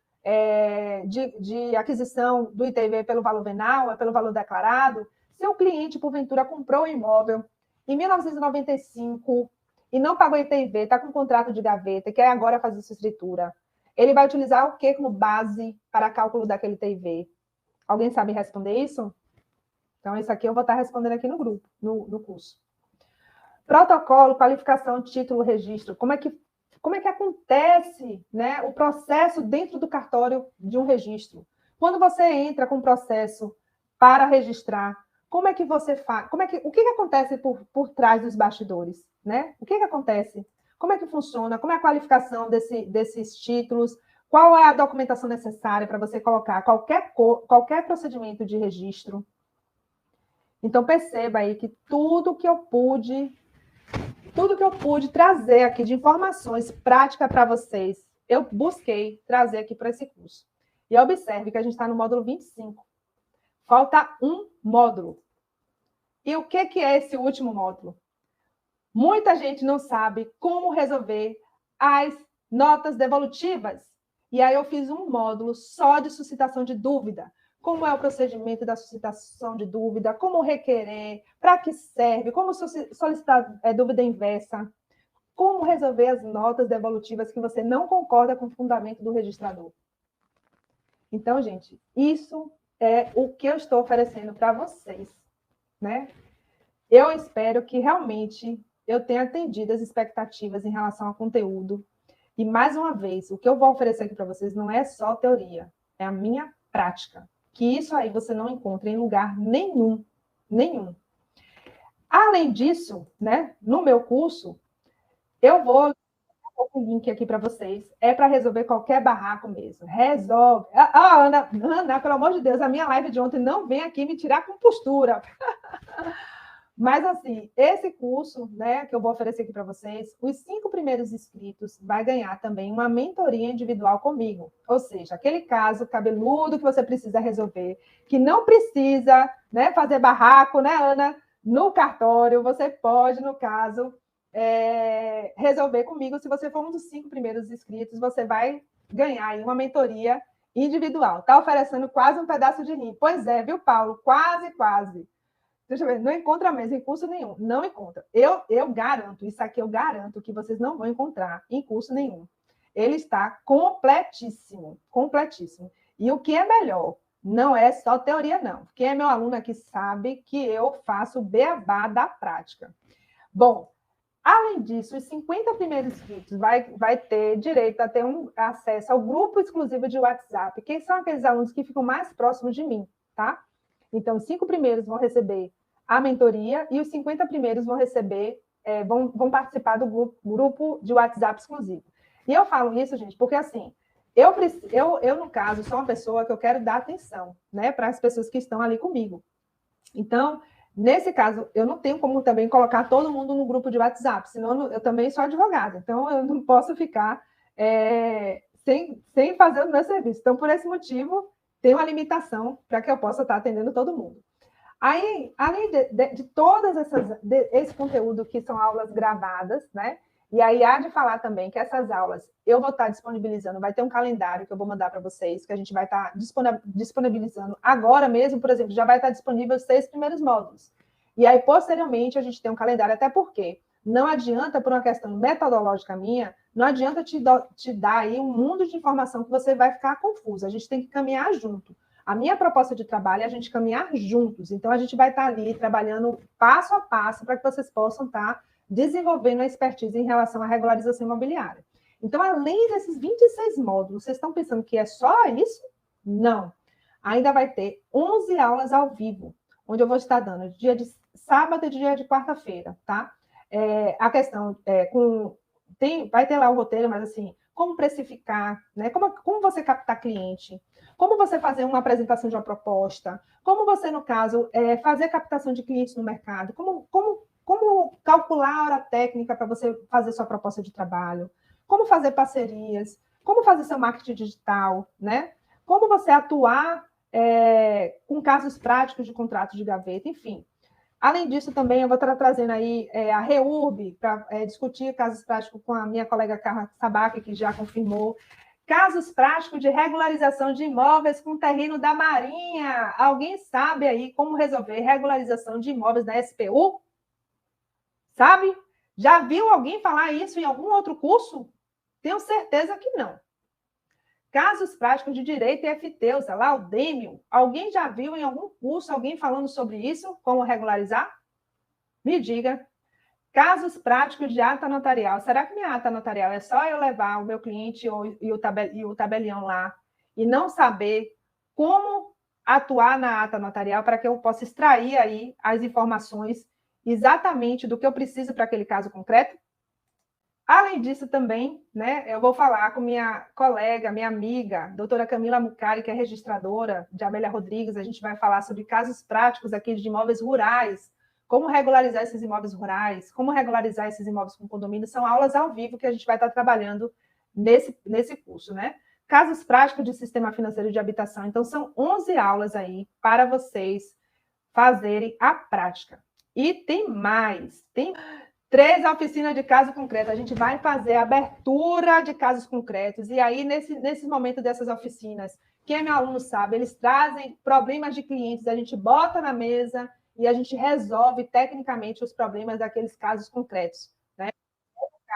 de aquisição do ITV pelo valor venal, pelo valor declarado? Se o cliente, porventura, comprou o imóvel em 1995 e não pagou ITV, está com um contrato de gaveta e quer agora fazer essa escritura, ele vai utilizar o que como base para cálculo daquele ITV? Alguém sabe responder isso? Então, isso aqui eu vou estar respondendo aqui no grupo, no curso. Protocolo, qualificação, título, registro. Como é que acontece, né, o processo dentro do cartório de um registro? Quando você entra com o processo para registrar, como é que você faz? O que acontece por trás dos bastidores? Né? O que acontece? Como é que funciona? Como é a qualificação desses títulos? Qual é a documentação necessária para você colocar qualquer procedimento de registro? Então, perceba aí que tudo que eu pude trazer aqui de informações práticas para vocês, eu busquei trazer aqui para esse curso. E observe que a gente está no módulo 25. Falta um módulo. E o que é esse último módulo? Muita gente não sabe como resolver as notas devolutivas. E aí eu fiz um módulo só de suscitação de dúvida. Como é o procedimento da suscitação de dúvida, como requerer, para que serve, como solicitar dúvida inversa, como resolver as notas devolutivas que você não concorda com o fundamento do registrador. Então, gente, isso é o que eu estou oferecendo para vocês, né? Eu espero que realmente eu tenha atendido as expectativas em relação ao conteúdo. E, mais uma vez, o que eu vou oferecer aqui para vocês não é só teoria, é a minha prática. Que isso aí você não encontra em lugar nenhum. Além disso, né, no meu curso, eu vou dar um link aqui para vocês. É para resolver qualquer barraco mesmo. Resolve. Ana, pelo amor de Deus, a minha live de ontem não vem aqui me tirar com postura. Mas, assim, esse curso, né, que eu vou oferecer aqui para vocês, os 5 primeiros inscritos vai ganhar também uma mentoria individual comigo. Ou seja, aquele caso cabeludo que você precisa resolver, que não precisa, né, fazer barraco, né, Ana? No cartório, você pode, no caso, resolver comigo. Se você for um dos 5 primeiros inscritos, você vai ganhar aí uma mentoria individual. Está oferecendo quase um pedaço de rim. Pois é, viu, Paulo? Quase. Deixa eu ver, não encontra mesmo em curso nenhum. Não encontra. Eu garanto, isso aqui eu garanto que vocês não vão encontrar em curso nenhum. Ele está completíssimo. E o que é melhor, não é só teoria, não. Quem é meu aluno aqui sabe que eu faço o beabá da prática. Bom, além disso, os 50 primeiros inscritos vai ter direito a ter acesso ao grupo exclusivo de WhatsApp. Quem são aqueles alunos que ficam mais próximos de mim, tá? Então, os 5 primeiros vão receber a mentoria e os 50 primeiros vão receber, vão participar do grupo de WhatsApp exclusivo. E eu falo isso, gente, porque assim, eu no caso, sou uma pessoa que eu quero dar atenção, né, para as pessoas que estão ali comigo. Então, nesse caso, eu não tenho como também colocar todo mundo no grupo de WhatsApp, senão eu também sou advogada, então eu não posso ficar sem fazer o meu serviço. Então, por esse motivo, tem uma limitação para que eu possa estar atendendo todo mundo. Aí, além de todas esse conteúdo que são aulas gravadas, né? E aí há de falar também que essas aulas eu vou estar disponibilizando, vai ter um calendário que eu vou mandar para vocês, que a gente vai estar disponibilizando agora mesmo, por exemplo, já vai estar disponível os 6 primeiros módulos. E aí, posteriormente, a gente tem um calendário, até porque não adianta, por uma questão metodológica minha, não adianta te dar aí um mundo de informação que você vai ficar confuso. A gente tem que caminhar junto. A minha proposta de trabalho é a gente caminhar juntos. Então, a gente vai estar ali trabalhando passo a passo para que vocês possam estar desenvolvendo a expertise em relação à regularização imobiliária. Então, além desses 26 módulos, vocês estão pensando que é só isso? Não. Ainda vai ter 11 aulas ao vivo, onde eu vou estar dando dia de sábado e dia de quarta-feira, tá? A questão vai ter lá o roteiro, mas assim, como precificar, né? Como você captar cliente, como você fazer uma apresentação de uma proposta, como você, no caso, fazer captação de clientes no mercado, como calcular a hora técnica para você fazer sua proposta de trabalho, como fazer parcerias, como fazer seu marketing digital, né? Como você atuar com casos práticos de contratos de gaveta, enfim. Além disso, também eu vou estar trazendo aí a REURB para discutir casos práticos com a minha colega Carla Sabac, que já confirmou. Casos práticos de regularização de imóveis com terreno da Marinha. Alguém sabe aí como resolver regularização de imóveis na SPU? Sabe? Já viu alguém falar isso em algum outro curso? Tenho certeza que não. Casos práticos de direito e FT, sei lá, o Dêmio. Alguém já viu em algum curso alguém falando sobre isso? Como regularizar? Me diga. Casos práticos de ata notarial. Será que minha ata notarial é só eu levar o meu cliente e o tabelião lá e não saber como atuar na ata notarial para que eu possa extrair aí as informações exatamente do que eu preciso para aquele caso concreto? Além disso, também, né, eu vou falar com minha colega, minha amiga, doutora Camila Mucari, que é registradora de Amélia Rodrigues. A gente vai falar sobre casos práticos aqui de imóveis rurais, como regularizar esses imóveis rurais, como regularizar esses imóveis com condomínio. São aulas ao vivo que a gente vai estar trabalhando nesse curso, né? Casos práticos de sistema financeiro de habitação. Então, são 11 aulas aí para vocês fazerem a prática. E tem mais, tem 3 oficinas de caso concreto. A gente vai fazer a abertura de casos concretos. E aí, nesse momento dessas oficinas, quem é meu aluno sabe, eles trazem problemas de clientes, a gente bota na mesa e a gente resolve tecnicamente os problemas daqueles casos concretos. Né?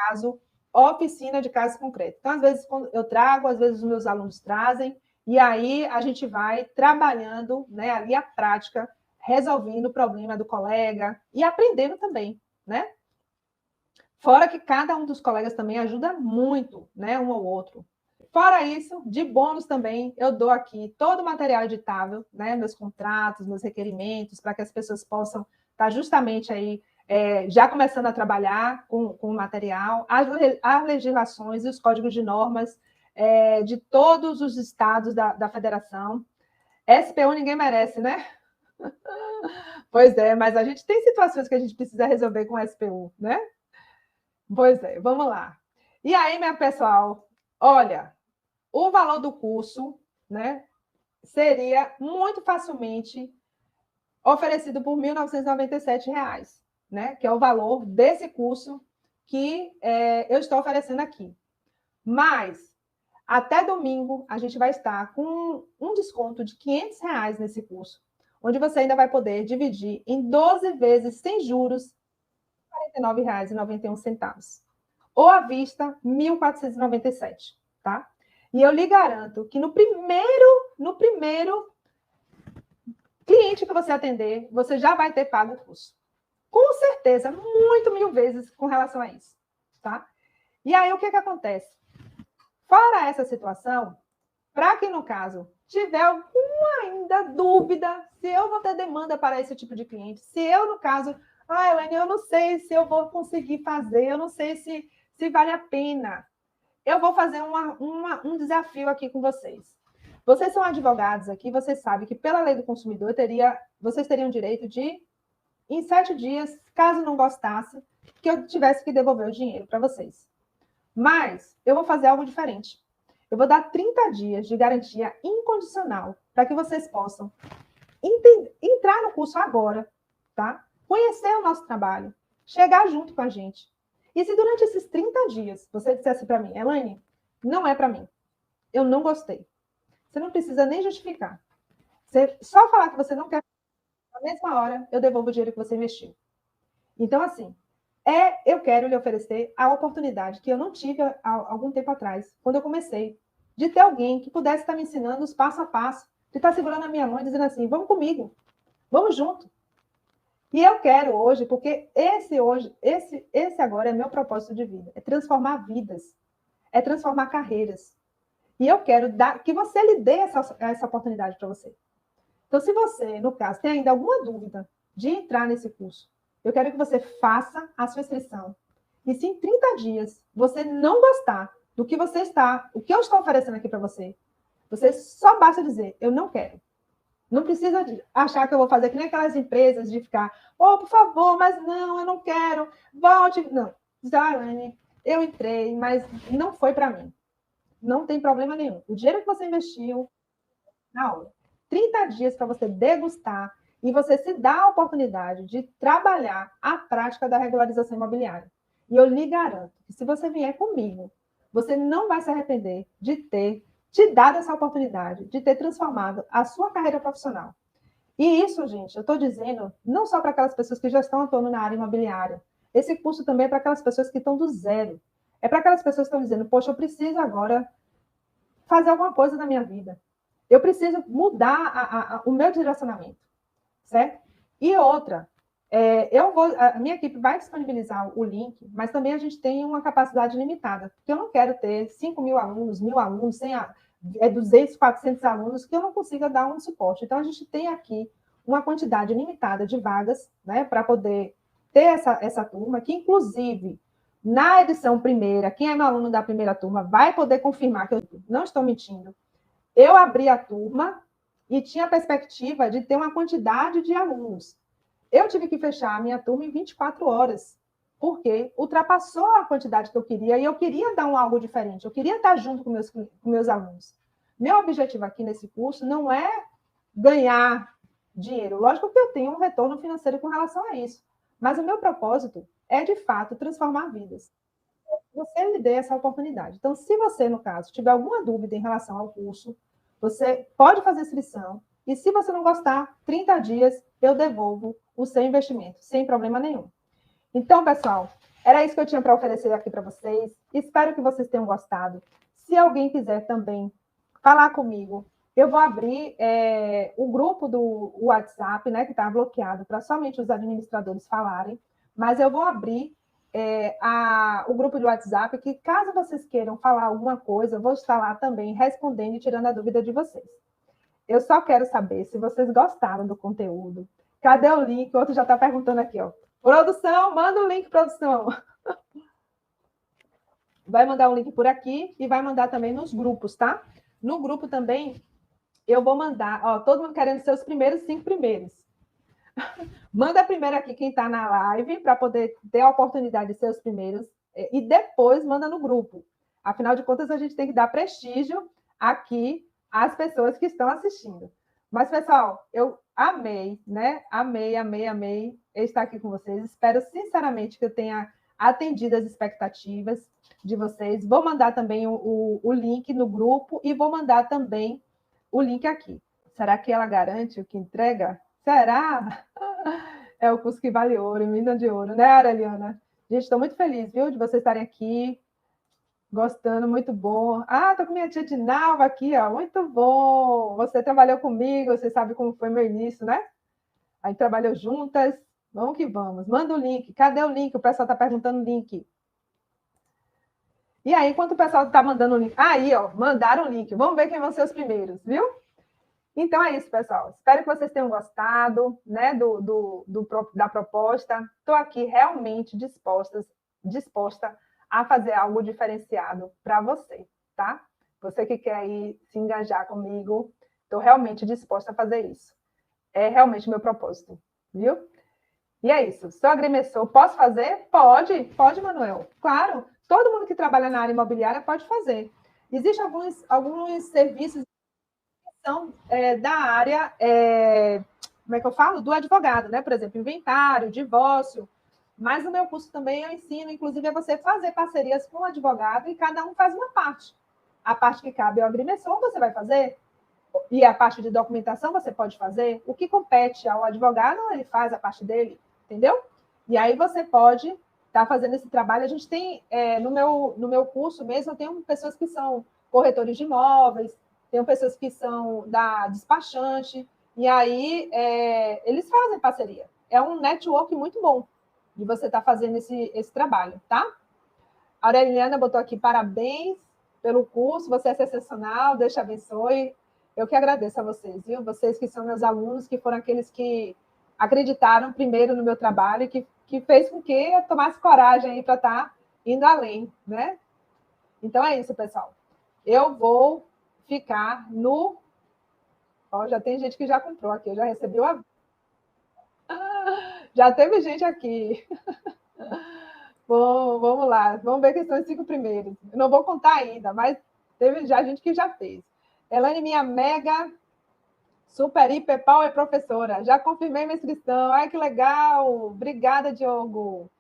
Caso, oficina de casos concretos. Então, às vezes, eu trago, às vezes, os meus alunos trazem, e aí a gente vai trabalhando, né, ali a prática, resolvendo o problema do colega e aprendendo também, né? Fora que cada um dos colegas também ajuda muito, né, um ao outro. Fora isso, de bônus também, eu dou aqui todo o material editável, né, meus contratos, meus requerimentos, para que as pessoas possam estar justamente aí já começando a trabalhar com o material, as legislações e os códigos de normas de todos os estados da federação. SPU ninguém merece, né? Pois é, mas a gente tem situações que a gente precisa resolver com SPU, né? Pois é, vamos lá. E aí, minha pessoal, olha, o valor do curso, né, seria muito facilmente oferecido por R$ 1.997, né, que é o valor desse curso que eu estou oferecendo aqui. Mas, até domingo, a gente vai estar com um desconto de R$ 500 nesse curso, onde você ainda vai poder dividir em 12 vezes sem juros, R$ 49,91. Ou à vista, R$ 1.497, tá? E eu lhe garanto que no primeiro cliente que você atender, você já vai ter pago o curso. Com certeza, muito 1000 vezes com relação a isso, tá? E aí, o que acontece? Fora essa situação, para quem, no caso, tiver alguma ainda dúvida se eu vou ter demanda para esse tipo de cliente, se eu, no caso, Elaine, eu não sei se eu vou conseguir fazer, eu não sei se vale a pena. Eu vou fazer um desafio aqui com vocês. Vocês são advogados aqui, vocês sabem que pela lei do consumidor vocês teriam direito de, em 7 dias, caso não gostasse, que eu tivesse que devolver o dinheiro para vocês. Mas eu vou fazer algo diferente. Eu vou dar 30 dias de garantia incondicional para que vocês possam entrar no curso agora, tá? Conhecer o nosso trabalho, chegar junto com a gente. E se durante esses 30 dias você dissesse para mim, Elaine, não é para mim, eu não gostei, você não precisa nem justificar. Você só falar que você não quer, na mesma hora, eu devolvo o dinheiro que você investiu. Então, assim, eu quero lhe oferecer a oportunidade que eu não tive há algum tempo atrás, quando eu comecei, de ter alguém que pudesse estar me ensinando os passo a passo, de estar segurando a minha mão e dizendo assim, vamos comigo, vamos junto. E eu quero hoje, porque esse agora é meu propósito de vida, é transformar vidas, é transformar carreiras. E eu quero que você lhe dê essa oportunidade para você. Então, se você, no caso, tem ainda alguma dúvida de entrar nesse curso, eu quero que você faça a sua inscrição. E se em 30 dias você não gostar do que o que eu estou oferecendo aqui para você, você só basta dizer, eu não quero. Não precisa achar que eu vou fazer que nem aquelas empresas de ficar, por favor, mas não, eu não quero, volte. Não, Anne, eu entrei, mas não foi para mim. Não tem problema nenhum. O dinheiro que você investiu na aula, 30 dias para você degustar e você se dá a oportunidade de trabalhar a prática da regularização imobiliária. E eu lhe garanto que se você vier comigo, você não vai se arrepender de ter te dado essa oportunidade, de ter transformado a sua carreira profissional. E isso, gente, eu estou dizendo não só para aquelas pessoas que já estão atuando na área imobiliária. Esse curso também é para aquelas pessoas que estão do zero. É para aquelas pessoas que estão dizendo, poxa, eu preciso agora fazer alguma coisa na minha vida. Eu preciso mudar o meu direcionamento, certo? E outra, a minha equipe vai disponibilizar o link, mas também a gente tem uma capacidade limitada, porque eu não quero ter 5 mil alunos, 1.000 alunos, 200, 400 alunos, que eu não consiga dar um suporte. Então, a gente tem aqui uma quantidade limitada de vagas, né, para poder ter essa turma, que inclusive, na edição primeira, quem é meu aluno da primeira turma vai poder confirmar que eu não estou mentindo. Eu abri a turma e tinha a perspectiva de ter uma quantidade de alunos. Eu tive que fechar a minha turma em 24 horas, porque ultrapassou a quantidade que eu queria e eu queria dar algo diferente, eu queria estar junto com meus alunos. Meu objetivo aqui nesse curso não é ganhar dinheiro. Lógico que eu tenho um retorno financeiro com relação a isso, mas o meu propósito é, de fato, transformar vidas. Você lhe dê essa oportunidade. Então, se você, no caso, tiver alguma dúvida em relação ao curso, você pode fazer inscrição e, se você não gostar, 30 dias eu devolvo o seu investimento, sem problema nenhum. Então, pessoal, era isso que eu tinha para oferecer aqui para vocês. Espero que vocês tenham gostado. Se alguém quiser também falar comigo, eu vou abrir o grupo do WhatsApp, né, que está bloqueado, para somente os administradores falarem, mas eu vou abrir o grupo de WhatsApp, que caso vocês queiram falar alguma coisa, eu vou estar lá também respondendo e tirando a dúvida de vocês. Eu só quero saber se vocês gostaram do conteúdo. Cadê o link? O outro já está perguntando aqui, ó. Produção, manda o link, produção. Vai mandar um link por aqui e vai mandar também nos grupos, tá? No grupo também, eu vou mandar, ó, todo mundo querendo ser os primeiros 5 primeiros. Manda primeiro aqui quem está na live, para poder ter a oportunidade de ser os primeiros, e depois manda no grupo. Afinal de contas, a gente tem que dar prestígio aqui às pessoas que estão assistindo. Mas, pessoal, eu amei, né? Amei estar aqui com vocês. Espero, sinceramente, que eu tenha atendido as expectativas de vocês. Vou mandar também o link no grupo e vou mandar também o link aqui. Será que ela garante o que entrega? Será? É o curso que vale ouro, mina de ouro, né, Aureliana? Gente, estou muito feliz, viu, de vocês estarem aqui, gostando, muito bom. Ah, estou com minha tia Dinalva aqui, ó, muito bom. Você trabalhou comigo, você sabe como foi meu início, né? A gente trabalhou juntas, vamos que vamos. Manda o link, cadê o link? O pessoal está perguntando o link. E aí, enquanto o pessoal está mandando o link, aí, ó, mandaram o link, vamos ver quem vão ser os primeiros, viu? Então é isso, pessoal. Espero que vocês tenham gostado, né, da proposta. Estou aqui realmente disposta a fazer algo diferenciado para você, tá? Você que quer ir se engajar comigo, estou realmente disposta a fazer isso. É realmente meu propósito, viu? E é isso. Sou agrimensor, posso fazer? Pode, Manuel. Claro, todo mundo que trabalha na área imobiliária pode fazer. Existem alguns serviços são da área, como é que eu falo? Do advogado, né? Por exemplo, inventário, divórcio. Mas no meu curso também eu ensino, inclusive, a você fazer parcerias com o advogado e cada um faz uma parte. A parte que cabe ao agrimensor, você vai fazer, e a parte de documentação você pode fazer. O que compete ao advogado, ele faz a parte dele, entendeu? E aí você pode estar fazendo esse trabalho. A gente tem, no meu curso mesmo, eu tenho pessoas que são corretores de imóveis, tem pessoas que são da despachante, e aí eles fazem parceria. É um network muito bom de você estar fazendo esse trabalho, tá? A Aureliana botou aqui, parabéns pelo curso, você é sensacional, Deus te abençoe. Eu que agradeço a vocês, viu? Vocês que são meus alunos, que foram aqueles que acreditaram primeiro no meu trabalho e que fez com que eu tomasse coragem aí para estar indo além, né? Então é isso, pessoal. Eu vou ficar no... Ó, já tem gente que já comprou aqui, eu já recebi o... Já teve gente aqui. Bom, vamos lá. Vamos ver quem são os 5 primeiros. Eu não vou contar ainda, mas teve já gente que já fez. Elaine, minha mega super hiper power professora. Já confirmei minha inscrição. Ai, que legal. Obrigada, Diogo.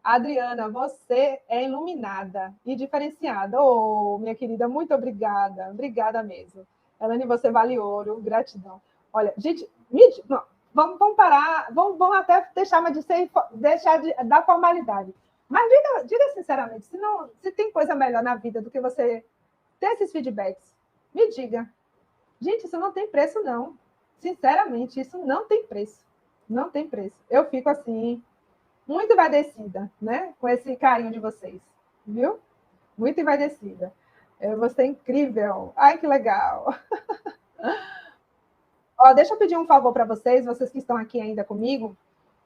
Adriana, você é iluminada e diferenciada. Oh, minha querida, muito obrigada. Obrigada mesmo. Elaine, você vale ouro. Gratidão. Olha, gente, não, vamos parar. Vamos até deixar da formalidade. Mas diga sinceramente, se tem coisa melhor na vida do que você ter esses feedbacks, me diga. Gente, isso não tem preço, não. Sinceramente, isso não tem preço. Não tem preço. Eu fico assim, muito envaidecida, né? Com esse carinho de vocês, viu? Muito envaidecida. Você é incrível. Ai, que legal. Ó, deixa eu pedir um favor para vocês que estão aqui ainda comigo.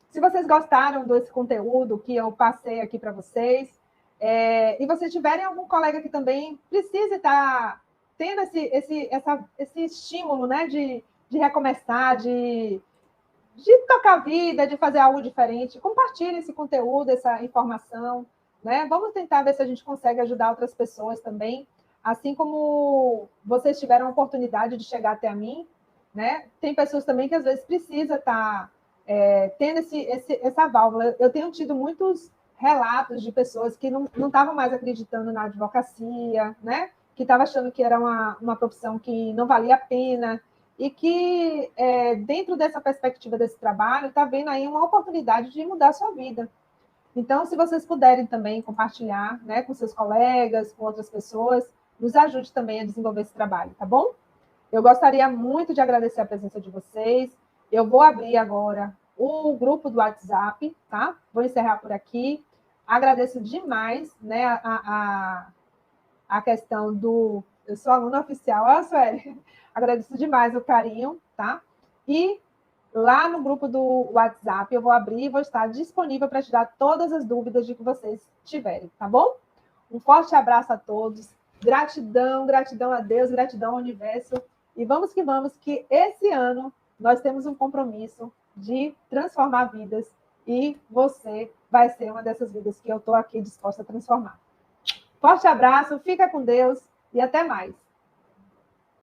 Se vocês gostaram desse conteúdo que eu passei aqui para vocês, e vocês tiverem algum colega que também precise estar tendo esse estímulo, né, de recomeçar, de tocar a vida, de fazer algo diferente, compartilhe esse conteúdo, essa informação, né? Vamos tentar ver se a gente consegue ajudar outras pessoas também, assim como vocês tiveram a oportunidade de chegar até a mim, né? Tem pessoas também que às vezes precisa estar tendo essa válvula. Eu tenho tido muitos relatos de pessoas que não estavam mais acreditando na advocacia, né? Que estavam achando que era uma profissão que não valia a pena e que, dentro dessa perspectiva desse trabalho, está vendo aí uma oportunidade de mudar a sua vida. Então, se vocês puderem também compartilhar, né, com seus colegas, com outras pessoas, nos ajude também a desenvolver esse trabalho, tá bom? Eu gostaria muito de agradecer a presença de vocês. Eu vou abrir agora o grupo do WhatsApp, tá? Vou encerrar por aqui. Agradeço demais, né, a questão do... Eu sou aluna oficial, olha, Sueli. Agradeço demais o carinho, tá? E lá no grupo do WhatsApp eu vou abrir e vou estar disponível para tirar todas as dúvidas de que vocês tiverem, tá bom? Um forte abraço a todos. Gratidão, gratidão a Deus, gratidão ao universo. E vamos, que esse ano nós temos um compromisso de transformar vidas e você vai ser uma dessas vidas que eu estou aqui disposta a transformar. Forte abraço, fica com Deus e até mais.